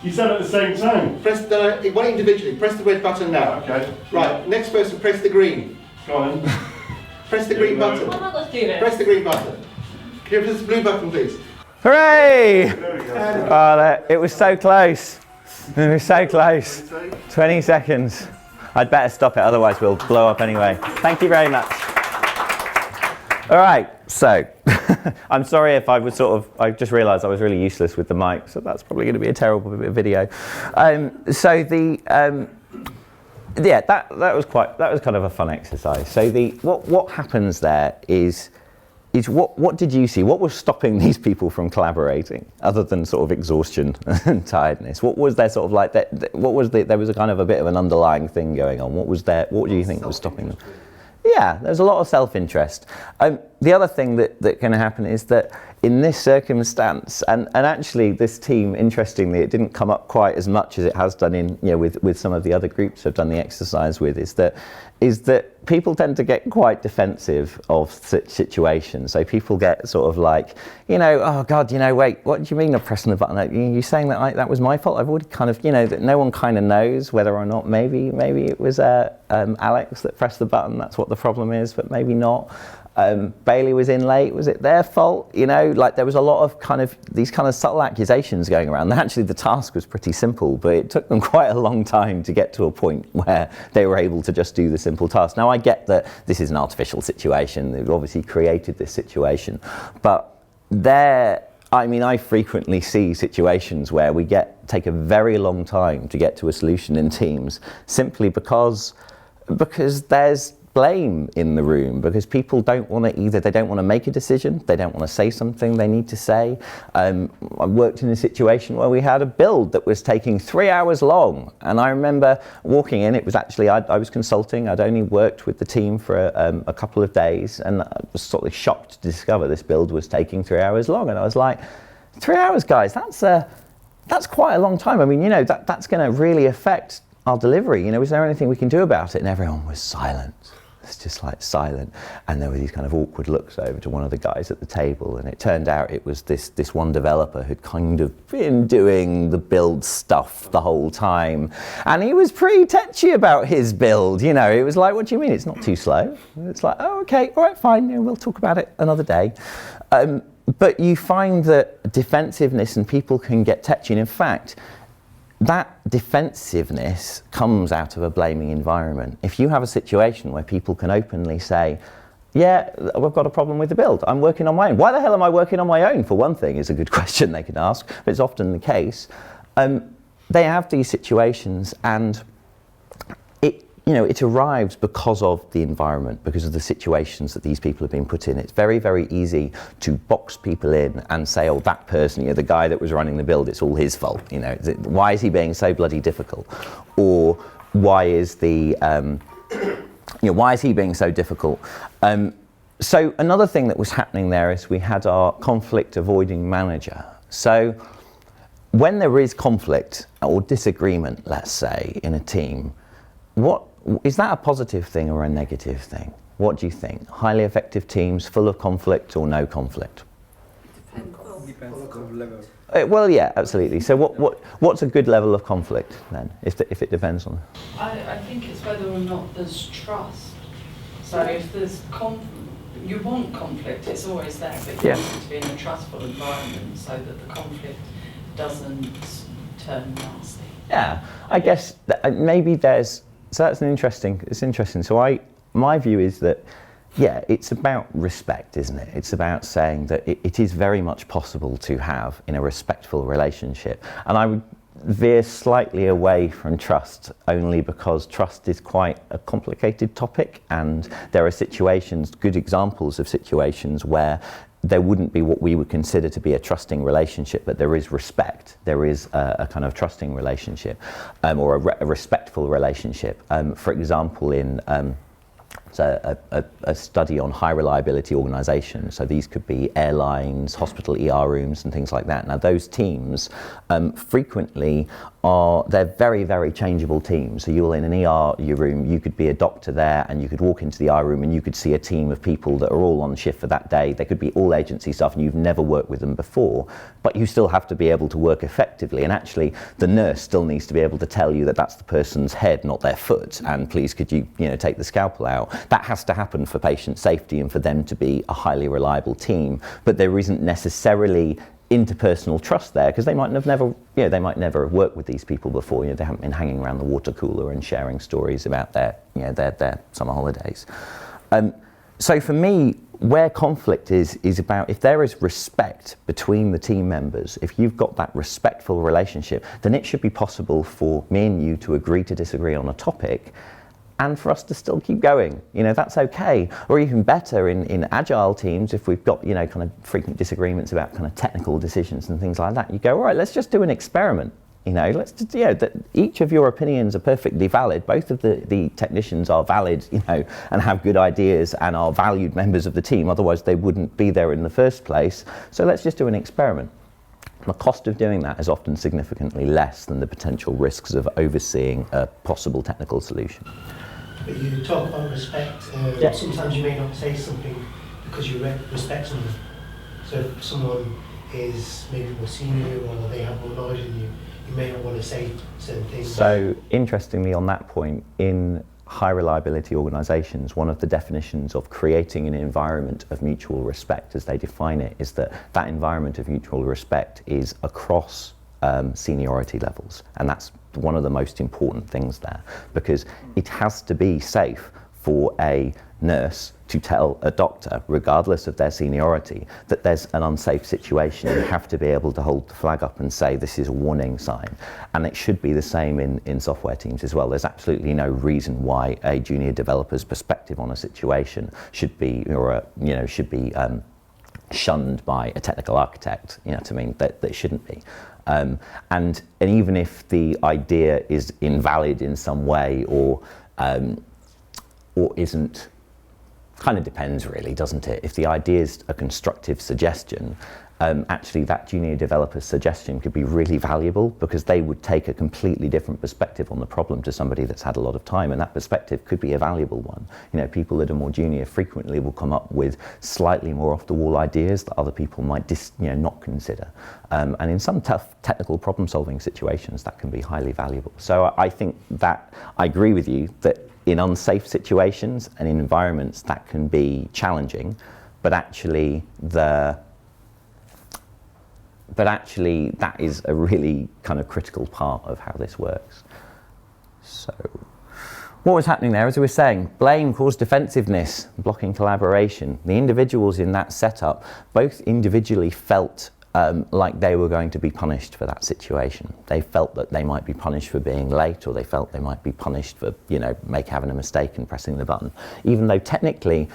You said at the same time. Press the one individually. Press the red button now. Okay. Right. Next person, press the green. Go on then. Press the green Why button. am I going to do this? Press the green button. Can you press the blue button, please? Hooray! There we go. It was so close. It was so close. 20 seconds. I'd better stop it, otherwise we'll blow up anyway. Thank you very much. All right, so I'm sorry if I was I just realised I was really useless with the mic, so that's probably going to be a terrible bit of video. That was kind of a fun exercise. So what happens there is is what did you see? What was stopping these people from collaborating, other than sort of exhaustion and tiredness? What was there sort of like that? What was there was a kind of a bit of an underlying thing going on. What was there? What do you think was stopping them? Yeah, there's a lot of self-interest. The other thing that can happen is that in this circumstance, and actually this team, interestingly, it didn't come up quite as much as it has done in, you know, with some of the other groups I've done the exercise with, is that people tend to get quite defensive of situations. So people get sort of like, you know, oh God, you know, wait, what do you mean I'm pressing the button? Are you saying that that was my fault? I've already kind of, you know, that no one kind of knows whether or not maybe it was Alex that pressed the button. That's what the problem is, but maybe not. Bailey was in late, was it their fault? You know, like there was a lot of kind of these kind of subtle accusations going around. Actually, the task was pretty simple, but it took them quite a long time to get to a point where they were able to just do the simple task. Now, I get that this is an artificial situation. They've obviously created this situation, but I frequently see situations where we take a very long time to get to a solution in teams, simply because there's blame in the room, because people don't want to they don't want to make a decision, they don't want to say something they need to say. I worked in a situation where we had a build that was taking 3 hours long, and I remember walking in. It was actually I was consulting. I'd only worked with the team for a couple of days, and I was sort of shocked to discover this build was taking 3 hours long. And I was like, 3 hours, guys, that's quite a long time. I mean, you know, that's going to really affect our delivery. You know, is there anything we can do about it? And everyone was silent. It's just like silent, and there were these kind of awkward looks over to one of the guys at the table, and it turned out it was this one developer who'd kind of been doing the build stuff the whole time, and he was pretty tetchy about his build. You know, it was like, what do you mean it's not too slow? It's like, oh, okay, all right, fine, you know, we'll talk about it another day. But you find that defensiveness, and people can get tetchy, and in fact, that defensiveness comes out of a blaming environment. If you have a situation where people can openly say, yeah, we've got a problem with the build, I'm working on my own. Why the hell am I working on my own, for one thing, is a good question they can ask, but it's often the case. They have these situations, and it arrives because of the environment, because of the situations that these people have been put in. It's very, very easy to box people in and say, oh, that person, the guy that was running the build, it's all his fault. Why is he being so bloody difficult? Or why is why is he being so difficult? So another thing that was happening there is we had our conflict avoiding manager. So when there is conflict or disagreement, let's say, in a team, is that a positive thing or a negative thing? What do you think? Highly effective teams, full of conflict or no conflict? Depends on level. Well, yeah, absolutely. So what's a good level of conflict then, if it depends on? I think it's whether or not there's trust. So if there's you want conflict, it's always there, but you want it to be in a trustful environment so that the conflict doesn't turn nasty. Yeah, I guess maybe so that's it's interesting. So my view is that, yeah, it's about respect, isn't it? It's about saying that it is very much possible to have in a respectful relationship. And I would veer slightly away from trust, only because trust is quite a complicated topic, and there are situations, good examples of situations, where there wouldn't be what we would consider to be a trusting relationship, but there is respect. There is a kind of trusting relationship, or a respectful relationship. For example, in a study on high reliability organisations. So these could be airlines, hospital ER rooms, and things like that. Now those teams frequently they're very, very changeable teams. So you're in an ER room, you could be a doctor there, and you could walk into the ER room and you could see a team of people that are all on shift for that day. They could be all agency staff and you've never worked with them before, but you still have to be able to work effectively. And actually the nurse still needs to be able to tell you that that's the person's head, not their foot, and please could you take the scalpel out. That has to happen for patient safety and for them to be a highly reliable team, but there isn't necessarily interpersonal trust there, because they might never have worked with these people before. They haven't been hanging around the water cooler and sharing stories about their summer holidays. So for me, where conflict is about, if there is respect between the team members, if you've got that respectful relationship, then it should be possible for me and you to agree to disagree on a topic and for us to still keep going. That's okay. Or even better in agile teams, if we've got, kind of frequent disagreements about kind of technical decisions and things like that, you go, all right, let's just do an experiment. Let's just, that each of your opinions are perfectly valid. Both of the technicians are valid, and have good ideas and are valued members of the team. Otherwise, they wouldn't be there in the first place. So let's just do an experiment. The cost of doing that is often significantly less than the potential risks of overseeing a possible technical solution. But you talk about respect. Sometimes you may not say something because you respect someone. So if someone is maybe more senior or they have more knowledge than you, you may not want to say certain things. So interestingly on that point, in high reliability organizations, one of the definitions of creating an environment of mutual respect, as they define it, is that environment of mutual respect is across seniority levels. And that's one of the most important things there, because it has to be safe for a nurse to tell a doctor, regardless of their seniority, that there's an unsafe situation. You have to be able to hold the flag up and say this is a warning sign. And it should be the same in software teams as well. There's absolutely no reason why a junior developer's perspective on a situation should be, shunned by a technical architect. That it shouldn't be. And even if the idea is invalid in some way or isn't, kind of depends really, doesn't it? If the idea is a constructive suggestion, actually that junior developer's suggestion could be really valuable, because they would take a completely different perspective on the problem to somebody that's had a lot of time, and that perspective could be a valuable one. People that are more junior frequently will come up with slightly more off-the-wall ideas that other people might not consider. And in some tough technical problem-solving situations, that can be highly valuable. So I think that I agree with you that in unsafe situations and in environments that can be challenging, but actually that is a really kind of critical part of how this works. So what was happening there, as we were saying, blame caused defensiveness, blocking collaboration. The individuals in that setup both individually felt like they were going to be punished for that situation. They felt that they might be punished for being late, or they felt they might be punished for, having a mistake and pressing the button. Even though technically,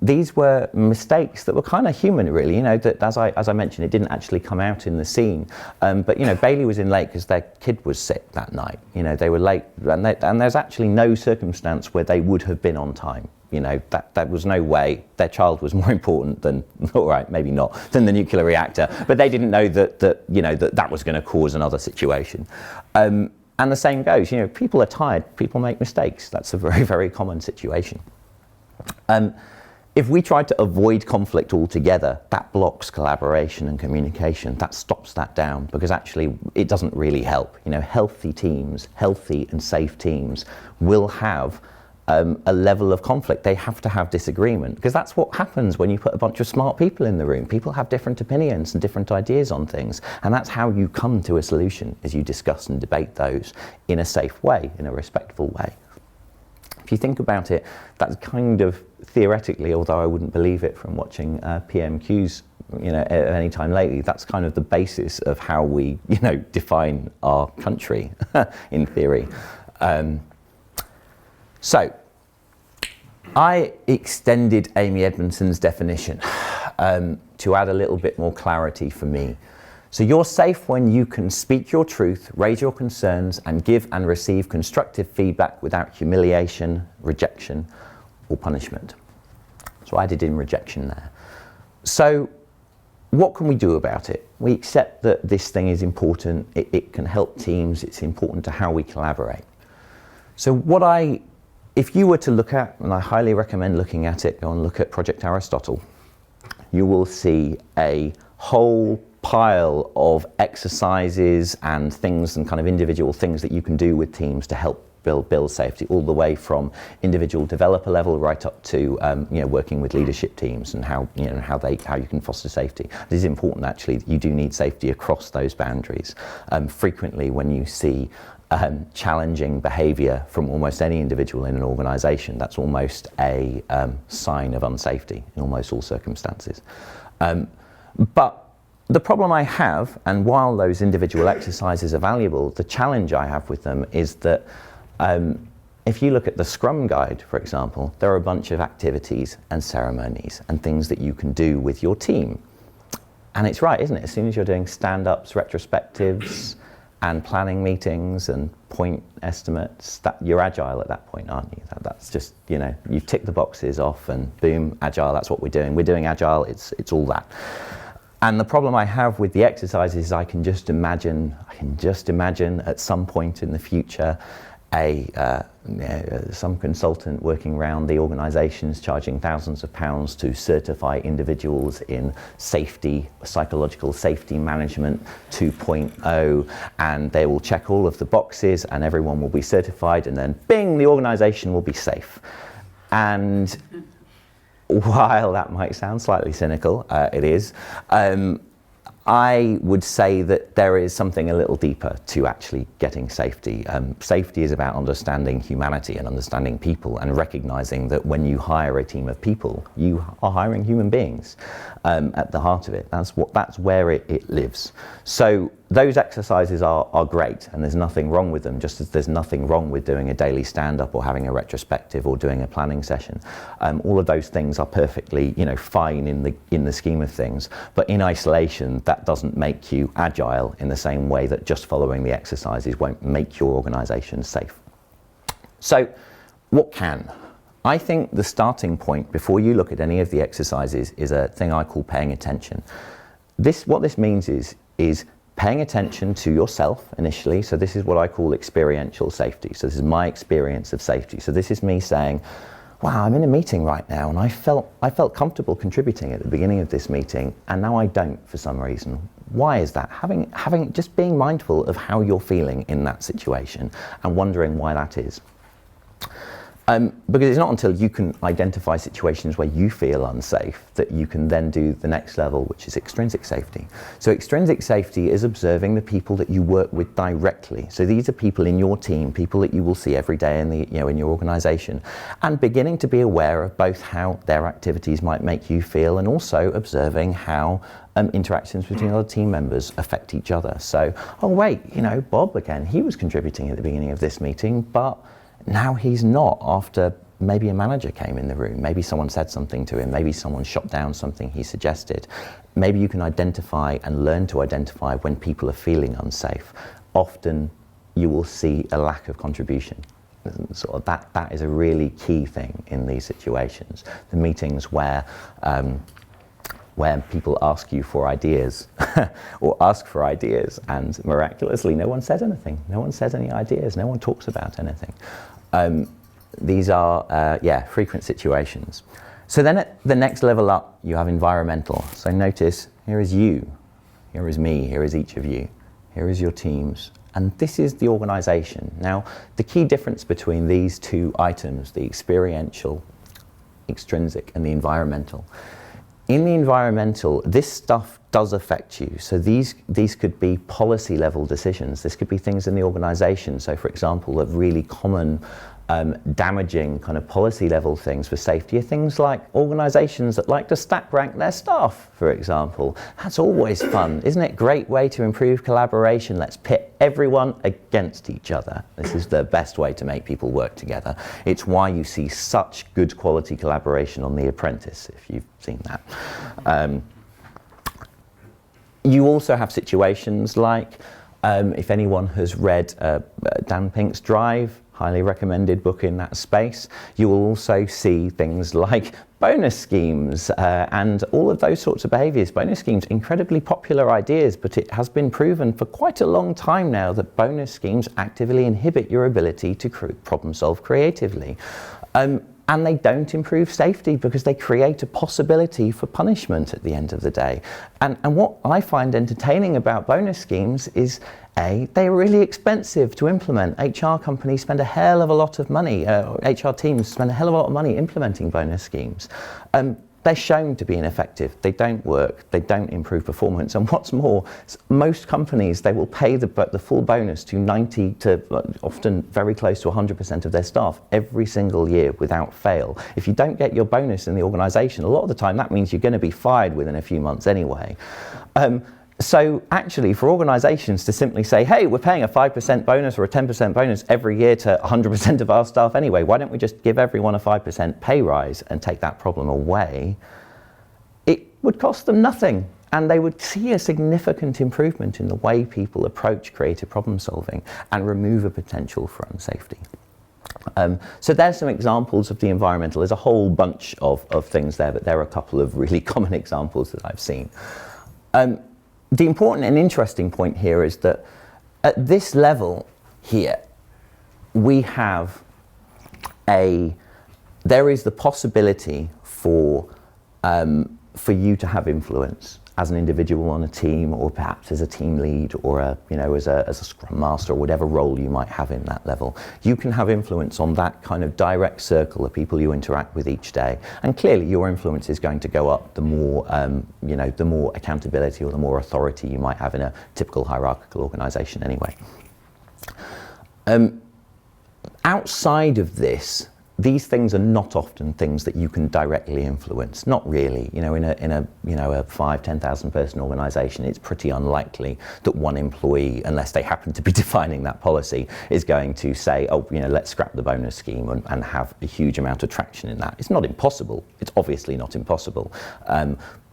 these were mistakes that were kind of human, really. That as I mentioned, it didn't actually come out in the scene. But Bailey was in late because their kid was sick that night. They were late, and there's actually no circumstance where they would have been on time. That was no way. Their child was more important than, all right, maybe not, than the nuclear reactor. But they didn't know that was going to cause another situation. And the same goes. People are tired. People make mistakes. That's a very, very common situation. If we try to avoid conflict altogether, that blocks collaboration and communication. That stops that down, because actually it doesn't really help. Healthy teams, healthy and safe teams will have a level of conflict. They have to have disagreement, because that's what happens when you put a bunch of smart people in the room. People have different opinions and different ideas on things, and that's how you come to a solution, is you discuss and debate those in a safe way, in a respectful way. If you think about it, that's kind of theoretically, although I wouldn't believe it from watching PMQs at any time lately, that's kind of the basis of how we define our country in theory. So I extended Amy Edmondson's definition to add a little bit more clarity for me. So you're safe when you can speak your truth, raise your concerns, and give and receive constructive feedback without humiliation, rejection, or punishment. So I added in rejection there. So what can we do about it? We accept that this thing is important. It can help teams. It's important to how we collaborate. So if you were to look at, and I highly recommend looking at it, go and look at Project Aristotle, you will see a whole pile of exercises and things and kind of individual things that you can do with teams to help build safety, all the way from individual developer level right up to working with leadership teams and how you can foster safety. It is important actually that you do need safety across those boundaries. Frequently when you see challenging behavior from almost any individual in an organization, that's almost a sign of unsafety in almost all circumstances. But the problem I have, and while those individual exercises are valuable, the challenge I have with them is that if you look at the Scrum Guide, for example, there are a bunch of activities and ceremonies and things that you can do with your team. And it's right, isn't it? As soon as you're doing stand-ups, retrospectives, and planning meetings and point estimates, that you're agile at that point, aren't you? That's just, you've ticked the boxes off and boom, agile, that's what we're doing. We're doing agile, it's all that. And the problem I have with the exercises is I can just imagine at some point in the future some consultant working around the organisations charging thousands of pounds to certify individuals in safety, psychological safety management 2.0, and they will check all of the boxes and everyone will be certified, and then bing, the organisation will be safe. And while that might sound slightly cynical, it is, I would say that there is something a little deeper to actually getting safety. Safety is about understanding humanity and understanding people and recognizing that when you hire a team of people, you are hiring human beings at the heart of it. That's where it lives. So those exercises are great, and there's nothing wrong with them, just as there's nothing wrong with doing a daily stand-up or having a retrospective or doing a planning session. All of those things are perfectly, fine in the scheme of things, but in isolation, that doesn't make you agile in the same way that just following the exercises won't make your organisation safe. So, what can? I think the starting point before you look at any of the exercises is a thing I call paying attention. What this means is paying attention to yourself initially. So this is what I call experiential safety. So this is my experience of safety. So this is me saying, wow, I'm in a meeting right now and I felt comfortable contributing at the beginning of this meeting, and now I don't for some reason. Why is that? Just being mindful of how you're feeling in that situation and wondering why that is. Because it's not until you can identify situations where you feel unsafe that you can then do the next level, which is extrinsic safety. So extrinsic safety is observing the people that you work with directly. So these are people in your team, people that you will see every day in your organisation, and beginning to be aware of both how their activities might make you feel and also observing how interactions between other team members affect each other. So, oh wait, Bob again, he was contributing at the beginning of this meeting, but now he's not, after maybe a manager came in the room, maybe someone said something to him, maybe someone shot down something he suggested. Maybe you can identify and learn to identify when people are feeling unsafe. Often you will see a lack of contribution. Sort of that is a really key thing in these situations. The meetings where people ask you for ideas or ask for ideas, and miraculously no one says anything, no one says any ideas, no one talks about anything. These are frequent situations. So then at the next level up you have environmental. So notice, here is you, here is me, here is each of you, here is your teams, and this is the organisation. Now the key difference between these two items, the experiential, extrinsic, and the environmental. In the environmental, this stuff does affect you. So these could be policy level decisions. This could be things in the organisation. So for example, a really common damaging kind of policy level things for safety are things like organisations that like to stack rank their staff, for example. That's always fun, isn't it? Great way to improve collaboration. Let's pit everyone against each other. This is the best way to make people work together. It's why you see such good quality collaboration on The Apprentice, if you've seen that. You also have situations like, if anyone has read Dan Pink's Drive, highly recommended book in that space, you will also see things like bonus schemes and all of those sorts of behaviours. Bonus schemes, incredibly popular ideas, but it has been proven for quite a long time now that bonus schemes actively inhibit your ability to problem solve creatively. And they don't improve safety because they create a possibility for punishment at the end of the day. And what I find entertaining about bonus schemes is, they're really expensive to implement. HR companies spend a hell of a lot of money, HR teams spend a hell of a lot of money implementing bonus schemes. They're shown to be ineffective. They don't work. They don't improve performance. And what's more, most companies, they will pay the full bonus to 90 to often very close to 100% of their staff every single year without fail. If you don't get your bonus in the organisation, a lot of the time that means you're going to be fired within a few months anyway. So actually, for organisations to simply say, hey, we're paying a 5% bonus or a 10% bonus every year to 100% of our staff anyway, why don't we just give everyone a 5% pay rise and take that problem away? It would cost them nothing, and they would see a significant improvement in the way people approach creative problem solving and remove a potential for unsafety. So there's some examples of the environmental. There's a whole bunch of things there, but there are a couple of really common examples that I've seen. The important and interesting point here is that at this level here, we have there is the possibility for you to have influence as an individual on a team, or perhaps as a team lead, or as a scrum master, or whatever role you might have in that level. You can have influence on that kind of direct circle of people you interact with each day, and clearly your influence is going to go up the more the more accountability or the more authority you might have in a typical hierarchical organisation anyway. Outside of this, these things are not often things that you can directly influence. Not really. In a 5,000-10,000 person organisation, it's pretty unlikely that one employee, unless they happen to be defining that policy, is going to say, oh, let's scrap the bonus scheme and have a huge amount of traction in that. It's not impossible. It's obviously not impossible.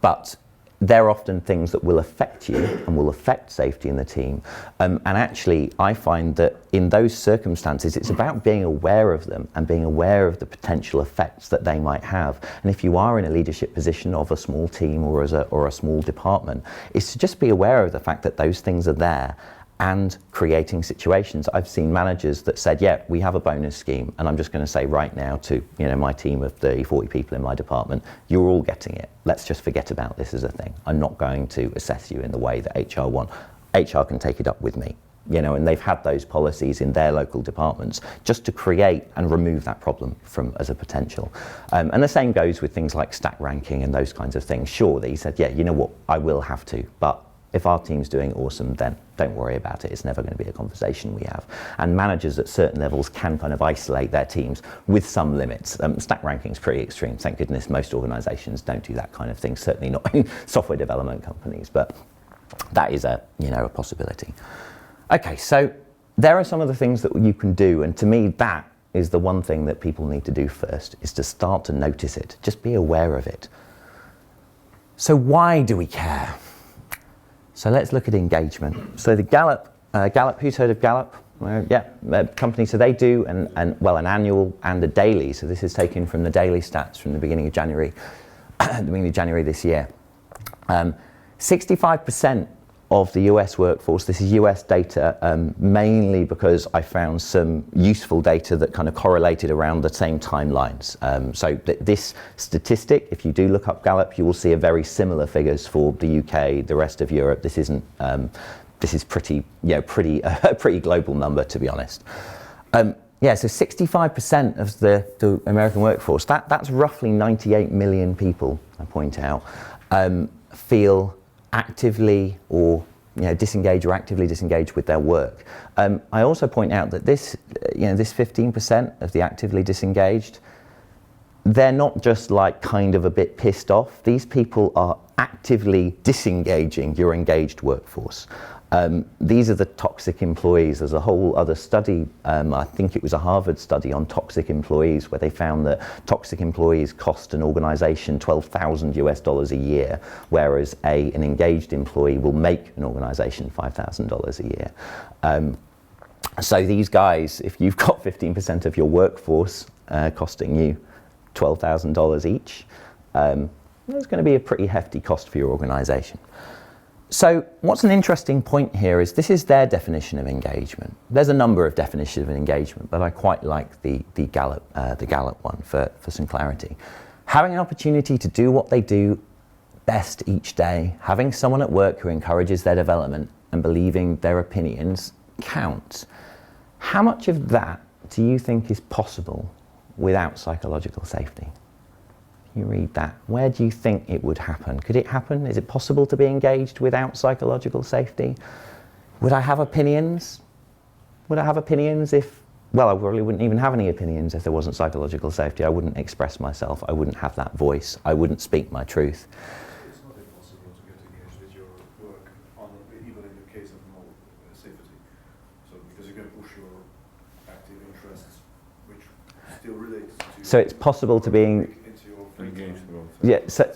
But they're often things that will affect you and will affect safety in the team. And actually, I find that in those circumstances, it's about being aware of them and being aware of the potential effects that they might have. And if you are in a leadership position of a small team or a small department, is to just be aware of the fact that those things are there and creating situations. I've seen managers that said, yeah, we have a bonus scheme, and I'm just going to say right now to my team of 30, 40 people in my department, you're all getting it. Let's just forget about this as a thing. I'm not going to assess you in the way that HR want. HR can take it up with me. And they've had those policies in their local departments just to create and remove that problem as a potential. And the same goes with things like stack ranking and those kinds of things. Sure, they said, yeah, you know what, I will have to, but if our team's doing awesome, then don't worry about it. It's never going to be a conversation we have. And managers at certain levels can kind of isolate their teams with some limits. Stack ranking's pretty extreme. Thank goodness most organisations don't do that kind of thing, certainly not in software development companies, but that is a possibility. Okay, so there are some of the things that you can do, and to me that is the one thing that people need to do first, is to start to notice it. Just be aware of it. So why do we care? So let's look at engagement. So the Gallup, who's heard of Gallup? Company. So they do an annual and a daily. So this is taken from the daily stats from the beginning of January, this year. 65% of the US workforce, this is US data, mainly because I found some useful data that kind of correlated around the same timelines. This statistic, if you do look up Gallup, you will see a very similar figures for the UK, the rest of Europe. This isn't, this is pretty a pretty global number, to be honest. So 65% of the American workforce, that's roughly 98 million people, I point out, feel actively or disengage or actively disengage with their work. I also point out that this 15% of the actively disengaged, they're not just like kind of a bit pissed off. These people are actively disengaging your engaged workforce. These are the toxic employees. There's a whole other study, I think it was a Harvard study on toxic employees, where they found that toxic employees cost an organization $12,000 a year, whereas an engaged employee will make an organization $5,000 a year. So these guys, if you've got 15% of your workforce costing you $12,000 each, there's going to be a pretty hefty cost for your organization. So what's an interesting point here is this is their definition of engagement. There's a number of definitions of engagement, but I quite like the Gallup one for some clarity. Having an opportunity to do what they do best each day, having someone at work who encourages their development and believing their opinions counts. How much of that do you think is possible without psychological safety? You read that. Where do you think it would happen? Could it happen? Is it possible to be engaged without psychological safety? Would I have opinions? Would I have opinions if, well, I probably wouldn't even have any opinions if there wasn't psychological safety. I wouldn't express myself. I wouldn't have that voice. I wouldn't speak my truth. It's not impossible to get engaged with your work So it's possible to be yeah. So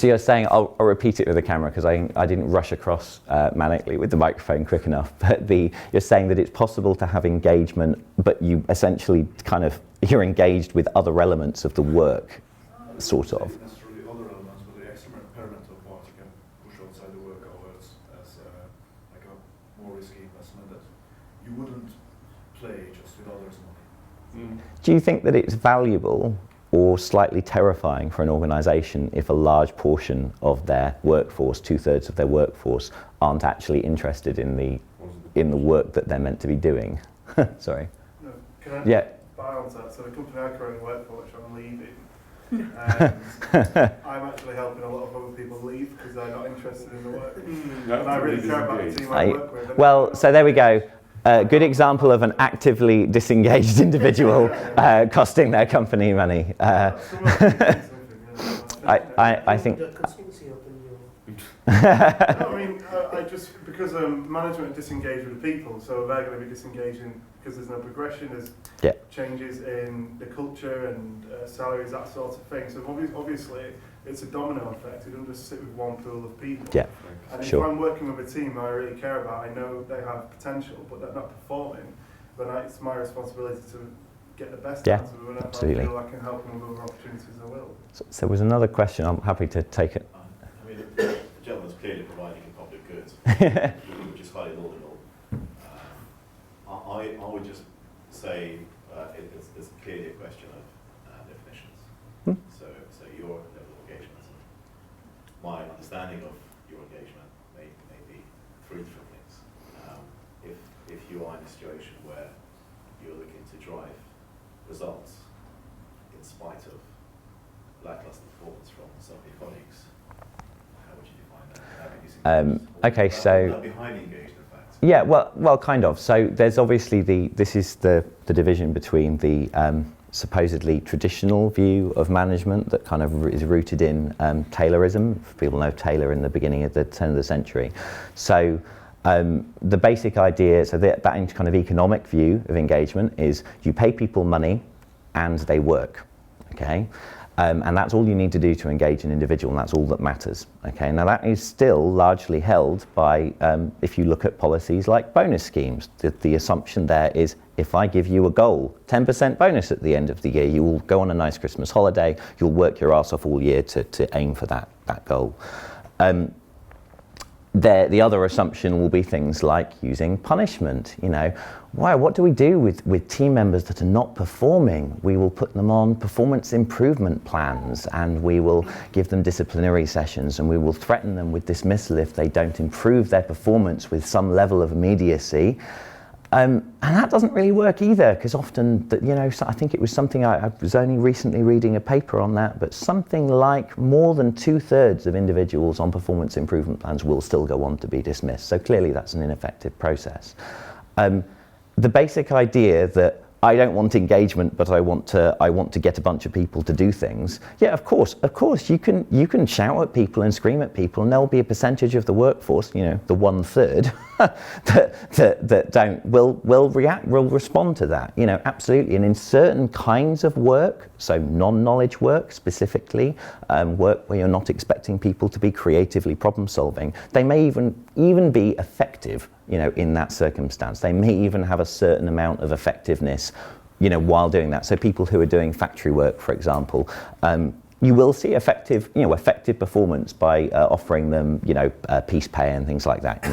you're saying, I'll repeat it with the camera because I didn't rush across manically with the microphone quick enough, but you're saying that it's possible to have engagement, but you essentially you're engaged with other elements of the work, sort of. Not necessarily other elements, but the experiment of what you can push outside the work hours as like a more risky investment that you wouldn't play just with others' money. Do you think that it's valuable or slightly terrifying for an organisation if a large portion of their workforce, 2/3 of their workforce, aren't actually interested in the work that they're meant to be doing? Sorry. No, can I yeah. buy onto that? So the company I currently work for, which I'm leaving, I'm actually helping a lot of other people leave because they're not interested in the work. And I really care about the team I work with. Well, so there we go. A good example of an actively disengaged individual costing their company money. I think. I mean, I just because management disengage with the people, so they're going to be disengaging because there's no progression, there's changes in the culture and salaries, that sort of thing. So obviously, it's a domino effect. You don't just sit with one pool of people. Yeah, and if sure. I'm working with a team I really care about, I know they have potential, but they're not performing, then it's my responsibility to get the best out of them. And absolutely. If I feel I can help them with other opportunities, I will. So there was another question. I'm happy to take it. I mean, the gentleman's clearly providing a public good, which is highly laudable. I would just say it's clearly a question of definitions. So your level of engagement. My understanding of your engagement may be three different things. If you are in a situation where you're looking to drive results in spite of lackluster performance from some of your colleagues, how would you define that? Okay, so behind engaged, in fact. Yeah, well, kind of. So there's obviously this is the division between the supposedly traditional view of management that kind of is rooted in Taylorism. People know Taylor in the beginning of the turn of the century. So the basic idea, so that kind of economic view of engagement is you pay people money and they work, okay? And that's all you need to do to engage an individual, and that's all that matters. Okay, now that is still largely held by, if you look at policies like bonus schemes, the assumption there is if I give you a goal, 10% bonus at the end of the year, you will go on a nice Christmas holiday, you'll work your ass off all year to aim for that goal. The other assumption will be things like using punishment. You know, what do we do with team members that are not performing? We will put them on performance improvement plans, and we will give them disciplinary sessions, and we will threaten them with dismissal if they don't improve their performance with some level of immediacy. And that doesn't really work either, because often, I think it was something I was only recently reading a paper on that, but something like more than 2/3 of individuals on performance improvement plans will still go on to be dismissed. So clearly that's an ineffective process. The basic idea that I don't want engagement, but I want to get a bunch of people to do things. Yeah, of course, you can shout at people and scream at people, and there'll be a percentage of the workforce, the 1/3, that will respond to that. Absolutely. And in certain kinds of work, so non-knowledge work specifically, work where you're not expecting people to be creatively problem solving, they may even be effective. In that circumstance, they may even have a certain amount of effectiveness, while doing that. So people who are doing factory work, for example, you will see effective performance by offering them, piece pay and things like that.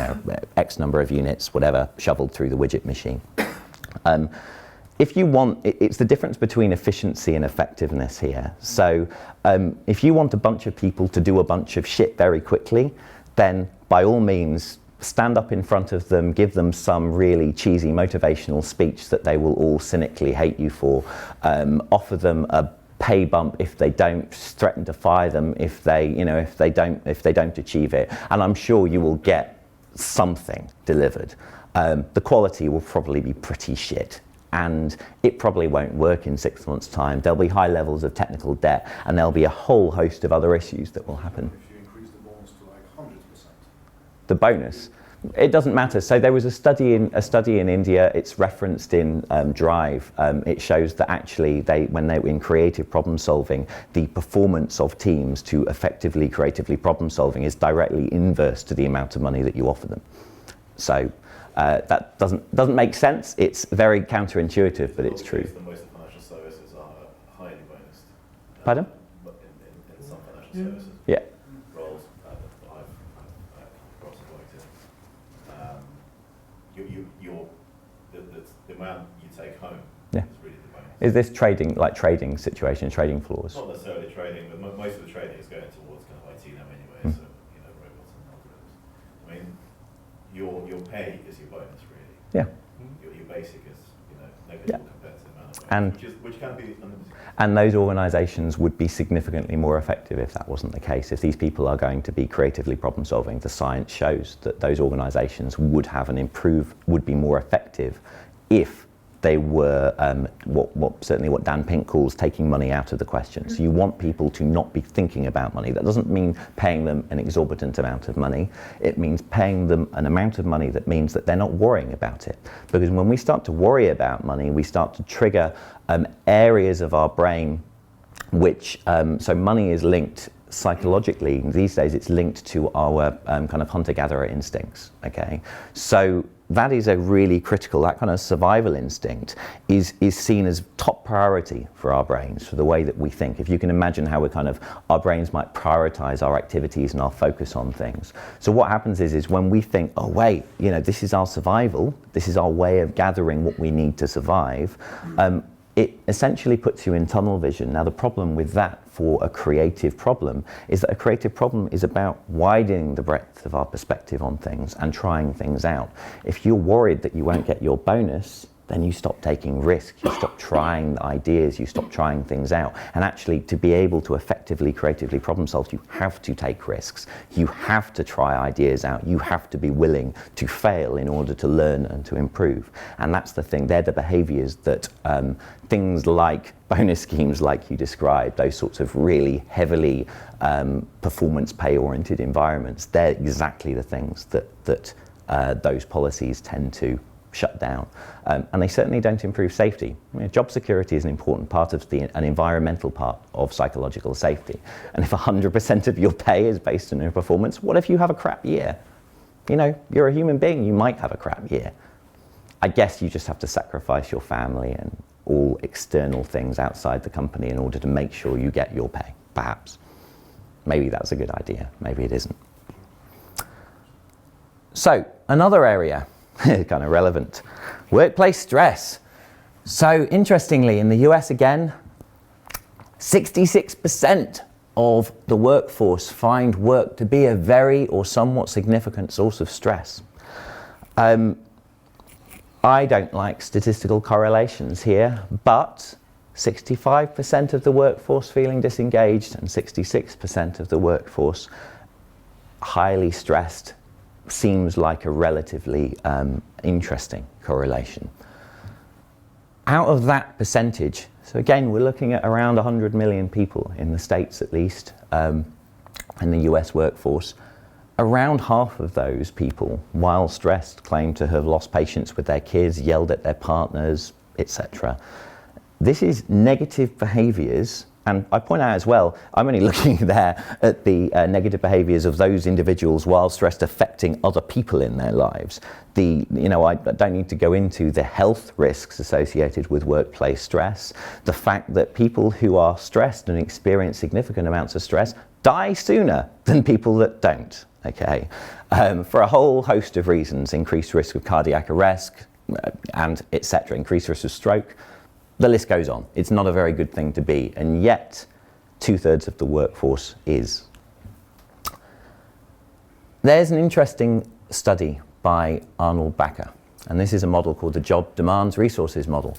X number of units, whatever, shoveled through the widget machine. If you want, it's the difference between efficiency and effectiveness here. So if you want a bunch of people to do a bunch of shit very quickly, then by all means, stand up in front of them, give them some really cheesy motivational speech that they will all cynically hate you for, offer them a pay bump if they don't, threaten to fire them if they don't achieve it, and I'm sure you will get something delivered. The quality will probably be pretty shit, and it probably won't work in 6 months' time. There'll be high levels of technical debt, and there'll be a whole host of other issues that will happen. If you increase the bonus to like 100%. The bonus. It doesn't matter. So there was a study in India. It's referenced in Drive. It shows that actually when they were in creative problem solving, the performance of teams to effectively creatively problem solving is directly inverse to the amount of money that you offer them. So that doesn't make sense. It's very counterintuitive, but it's true. Most of financial services are highly bonused. Pardon? In some financial services. Yeah. Roles that I've crossed and worked in. The amount you take home is really the bonus. Is this trading situation, trading floors? Not necessarily trading, but most of the trading is going towards kind of IT now anyway. So robots and algorithms. I mean, your pay is your bonus really. Yeah. Your basic is negligible compared to the amount of bonus, which can be unlimited. And those organisations would be significantly more effective if that wasn't the case. If these people are going to be creatively problem solving, the science shows that those organisations would would be more effective if they were certainly what Dan Pink calls taking money out of the question. So you want people to not be thinking about money. That doesn't mean paying them an exorbitant amount of money. It means paying them an amount of money that means that they're not worrying about it. Because when we start to worry about money, we start to trigger areas of our brain which, so money is linked psychologically, these days it's linked to our kind of hunter-gatherer instincts, okay? So that is a really critical, that kind of survival instinct is seen as top priority for our brains, for the way that we think. If you can imagine how our brains might prioritize our activities and our focus on things. So what happens is when we think, oh wait, this is our survival, this is our way of gathering what we need to survive, it essentially puts you in tunnel vision. Now the problem with that for a creative problem is that a creative problem is about widening the breadth of our perspective on things and trying things out. If you're worried that you won't get your bonus, then you stop taking risks, you stop trying ideas, you stop trying things out. And actually, to be able to effectively, creatively problem solve, you have to take risks. You have to try ideas out. You have to be willing to fail in order to learn and to improve. And that's the thing, they're the behaviors that things like bonus schemes like you described, those sorts of really heavily performance pay-oriented environments, they're exactly the things that those policies tend to shut down. And they certainly don't improve safety. Job security is an important part of an environmental part of psychological safety. And if 100% of your pay is based on your performance, what if you have a crap year? You're a human being, you might have a crap year. I guess you just have to sacrifice your family and all external things outside the company in order to make sure you get your pay, perhaps. Maybe that's a good idea, maybe it isn't. So, another area, kind of relevant, workplace stress. So interestingly, in the US again, 66% of the workforce find work to be a very or somewhat significant source of stress. I don't like statistical correlations here, but 65% of the workforce feeling disengaged and 66% of the workforce highly stressed seems like a relatively interesting correlation. Out of that percentage, so again, we're looking at around 100 million people in the States at least, in the US workforce. Around half of those people, while stressed, claim to have lost patience with their kids, yelled at their partners, etc. This is negative behaviors. And I point out as well, I'm only looking there at the negative behaviours of those individuals while stressed affecting other people in their lives. I don't need to go into the health risks associated with workplace stress. The fact that people who are stressed and experience significant amounts of stress die sooner than people that don't, okay? For a whole host of reasons, increased risk of cardiac arrest and etc., increased risk of stroke. The list goes on. It's not a very good thing to be, and yet 2/3 of the workforce is. There's an interesting study by Arnold Bakker, and this is a model called the Job Demands Resources model.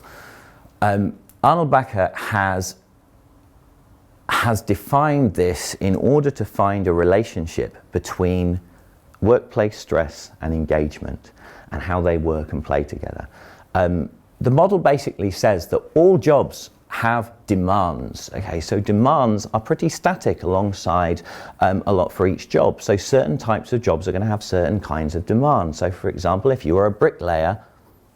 Arnold Bakker has defined this in order to find a relationship between workplace stress and engagement and how they work and play together. The model basically says that all jobs have demands. Okay, so demands are pretty static alongside a lot for each job. So certain types of jobs are going to have certain kinds of demands. So for example, if you are a bricklayer,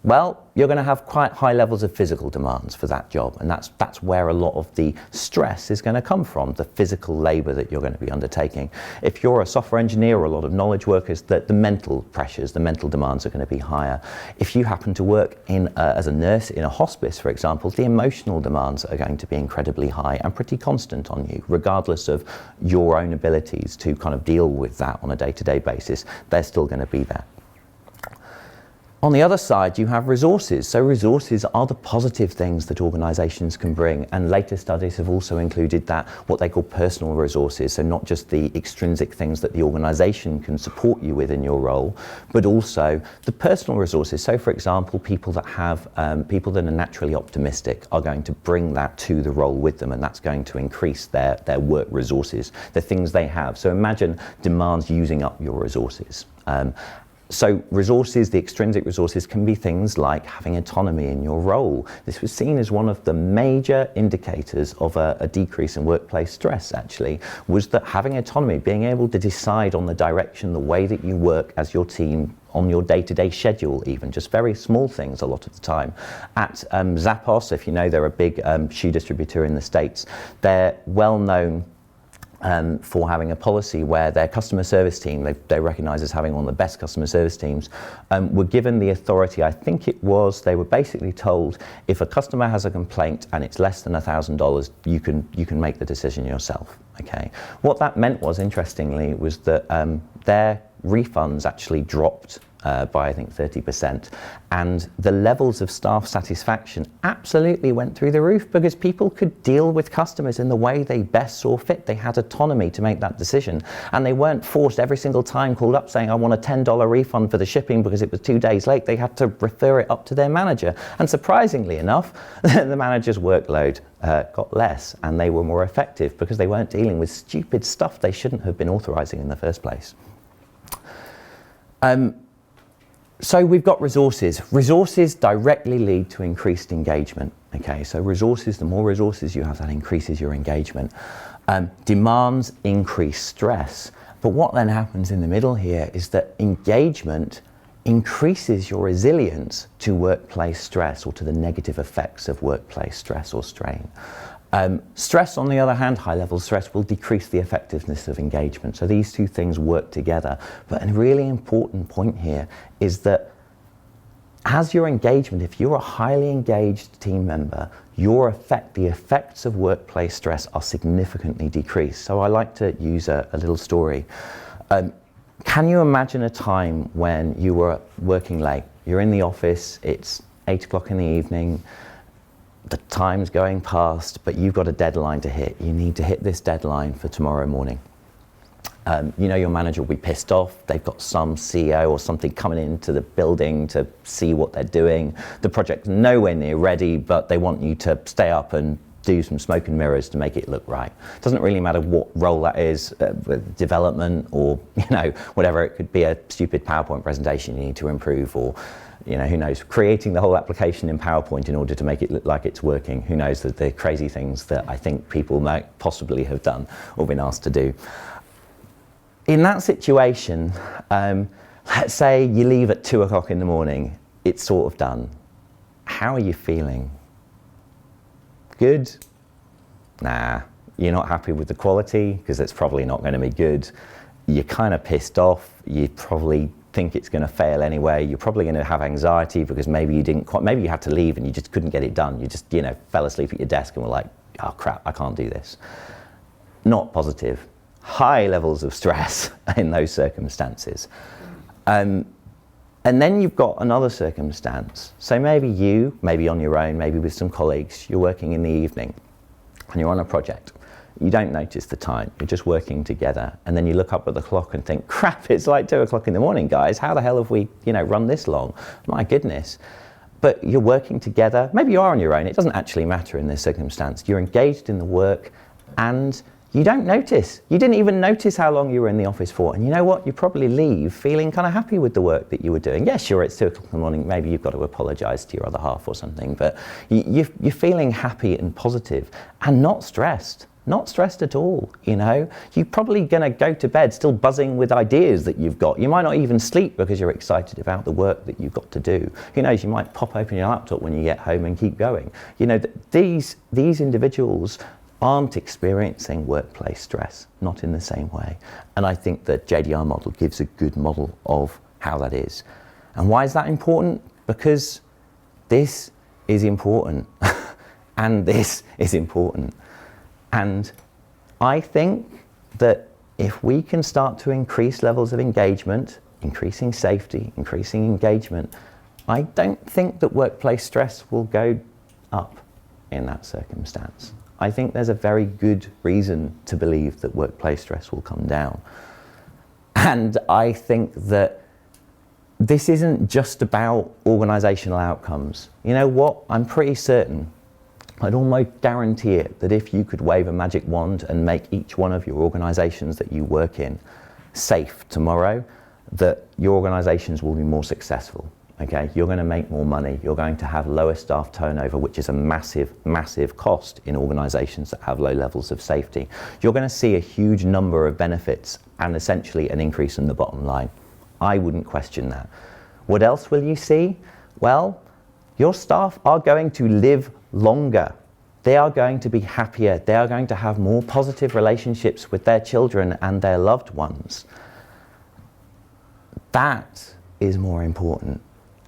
well, you're going to have quite high levels of physical demands for that job, and that's where a lot of the stress is going to come from, the physical labour that you're going to be undertaking. If you're a software engineer or a lot of knowledge workers, the mental pressures, the mental demands are going to be higher. If you happen to work as a nurse in a hospice, for example, the emotional demands are going to be incredibly high and pretty constant on you, regardless of your own abilities to kind of deal with that on a day-to-day basis. They're still going to be there. On the other side, you have resources. So resources are the positive things that organisations can bring, and later studies have also included that, what they call personal resources, so not just the extrinsic things that the organisation can support you with in your role, but also the personal resources. So for example, people that are naturally optimistic are going to bring that to the role with them, and that's going to increase their work resources, the things they have. So imagine demands using up your resources. So resources, the extrinsic resources, can be things like having autonomy in your role. This was seen as one of the major indicators of a decrease in workplace stress, actually, was that having autonomy, being able to decide on the direction, the way that you work as your team, on your day-to-day schedule even, just very small things a lot of the time. At Zappos, if you know, they're a big shoe distributor in the States, they're well known for having a policy where their customer service team, they recognise as having one of the best customer service teams, were given the authority, I think it was, they were basically told, if a customer has a complaint and it's less than $1,000, you can make the decision yourself. Okay. What that meant was, interestingly, was that their refunds actually dropped by I think 30%, and the levels of staff satisfaction absolutely went through the roof because people could deal with customers in the way they best saw fit. They had autonomy to make that decision, and they weren't forced every single time called up saying I want a $10 refund for the shipping because it was 2 days late. They had to refer it up to their manager, and surprisingly enough the manager's workload got less and they were more effective because they weren't dealing with stupid stuff they shouldn't have been authorising in the first place. So we've got resources. Resources directly lead to increased engagement. Okay, so resources, the more resources you have, that increases your engagement. Demands increase stress. But what then happens in the middle here is that engagement increases your resilience to workplace stress or to the negative effects of workplace stress or strain. Stress, on the other hand, high level stress, will decrease the effectiveness of engagement. So these two things work together. But a really important point here is that as your engagement, if you're a highly engaged team member, the effects of workplace stress are significantly decreased. So I like to use a little story. Can you imagine a time when you were working late? You're in the office, it's 8 o'clock in the evening, the time's going past, but you've got a deadline to hit. You need to hit this deadline for tomorrow morning. You know your manager will be pissed off. They've got some CEO or something coming into the building to see what they're doing. The project's nowhere near ready, but they want you to stay up and do some smoke and mirrors to make it look right. It doesn't really matter what role that is, development or whatever. It could be a stupid PowerPoint presentation you need to improve, or who knows, creating the whole application in PowerPoint in order to make it look like it's working. Who knows, the crazy things that I think people might possibly have done or been asked to do. In that situation, let's say you leave at 2 o'clock in the morning, it's sort of done. How are you feeling? Good? Nah, you're not happy with the quality because it's probably not going to be good. You're kind of pissed off. You probably think it's going to fail anyway. You're probably going to have anxiety because maybe you had to leave and you just couldn't get it done. You just, fell asleep at your desk and were like, oh crap, I can't do this. Not positive. High levels of stress in those circumstances. And then you've got another circumstance. So maybe on your own, maybe with some colleagues, you're working in the evening and you're on a project. You don't notice the time, you're just working together. And then you look up at the clock and think, crap, it's like 2 o'clock in the morning, guys. How the hell have we, run this long? My goodness. But you're working together. Maybe you are on your own. It doesn't actually matter in this circumstance. You're engaged in the work and you don't notice. You didn't even notice how long you were in the office for. And you know what? You probably leave feeling kind of happy with the work that you were doing. Yeah, sure, it's 2 o'clock in the morning. Maybe you've got to apologise to your other half or something. But you're feeling happy and positive and not stressed. Not stressed at all, you know. You're probably going to go to bed still buzzing with ideas that you've got. You might not even sleep because you're excited about the work that you've got to do. Who knows, you might pop open your laptop when you get home and keep going. You know, these individuals aren't experiencing workplace stress, not in the same way. And I think the JDR model gives a good model of how that is. And why is that important? Because this is important. And this is important. And I think that if we can start to increase levels of engagement, increasing safety, increasing engagement, I don't think that workplace stress will go up in that circumstance. I think there's a very good reason to believe that workplace stress will come down. And I think that this isn't just about organisational outcomes. You know what? I'm pretty certain, I'd almost guarantee it, that if you could wave a magic wand and make each one of your organisations that you work in safe tomorrow, that your organisations will be more successful. Okay, you're going to make more money, you're going to have lower staff turnover, which is a massive, massive cost in organisations that have low levels of safety. You're going to see a huge number of benefits and essentially an increase in the bottom line. I wouldn't question that. What else will you see? Well, your staff are going to live longer. They are going to be happier. They are going to have more positive relationships with their children and their loved ones. That is more important.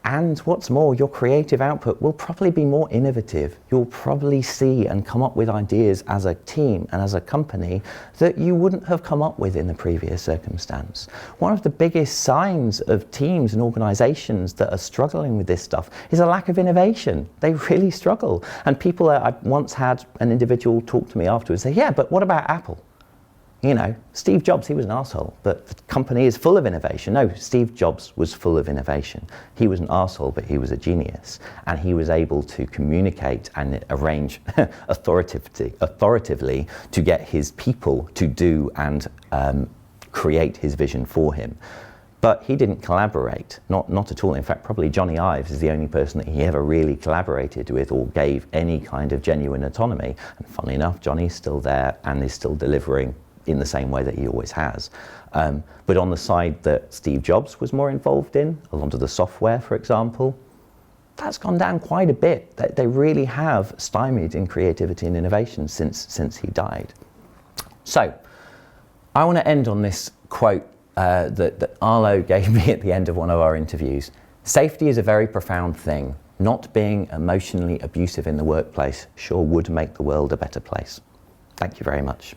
And what's more, your creative output will probably be more innovative. You'll probably see and come up with ideas as a team and as a company that you wouldn't have come up with in the previous circumstance. One of the biggest signs of teams and organizations that are struggling with this stuff is a lack of innovation. They really struggle. And people, I once had an individual talk to me afterwards and say, yeah, but what about Apple? You know, Steve Jobs, he was an arsehole, but the company is full of innovation. No, Steve Jobs was full of innovation. He was an arsehole, but he was a genius. And he was able to communicate and arrange authoritatively to get his people to do and create his vision for him. But he didn't collaborate, not at all. In fact, probably Johnny Ives is the only person that he ever really collaborated with or gave any kind of genuine autonomy. And funnily enough, Johnny's still there and is still delivering in the same way that he always has. But on the side that Steve Jobs was more involved in, a lot of the software, for example, that's gone down quite a bit. They really have stymied in creativity and innovation since he died. So, I want to end on this quote that Arlo gave me at the end of one of our interviews. Safety is a very profound thing. Not being emotionally abusive in the workplace sure would make the world a better place. Thank you very much.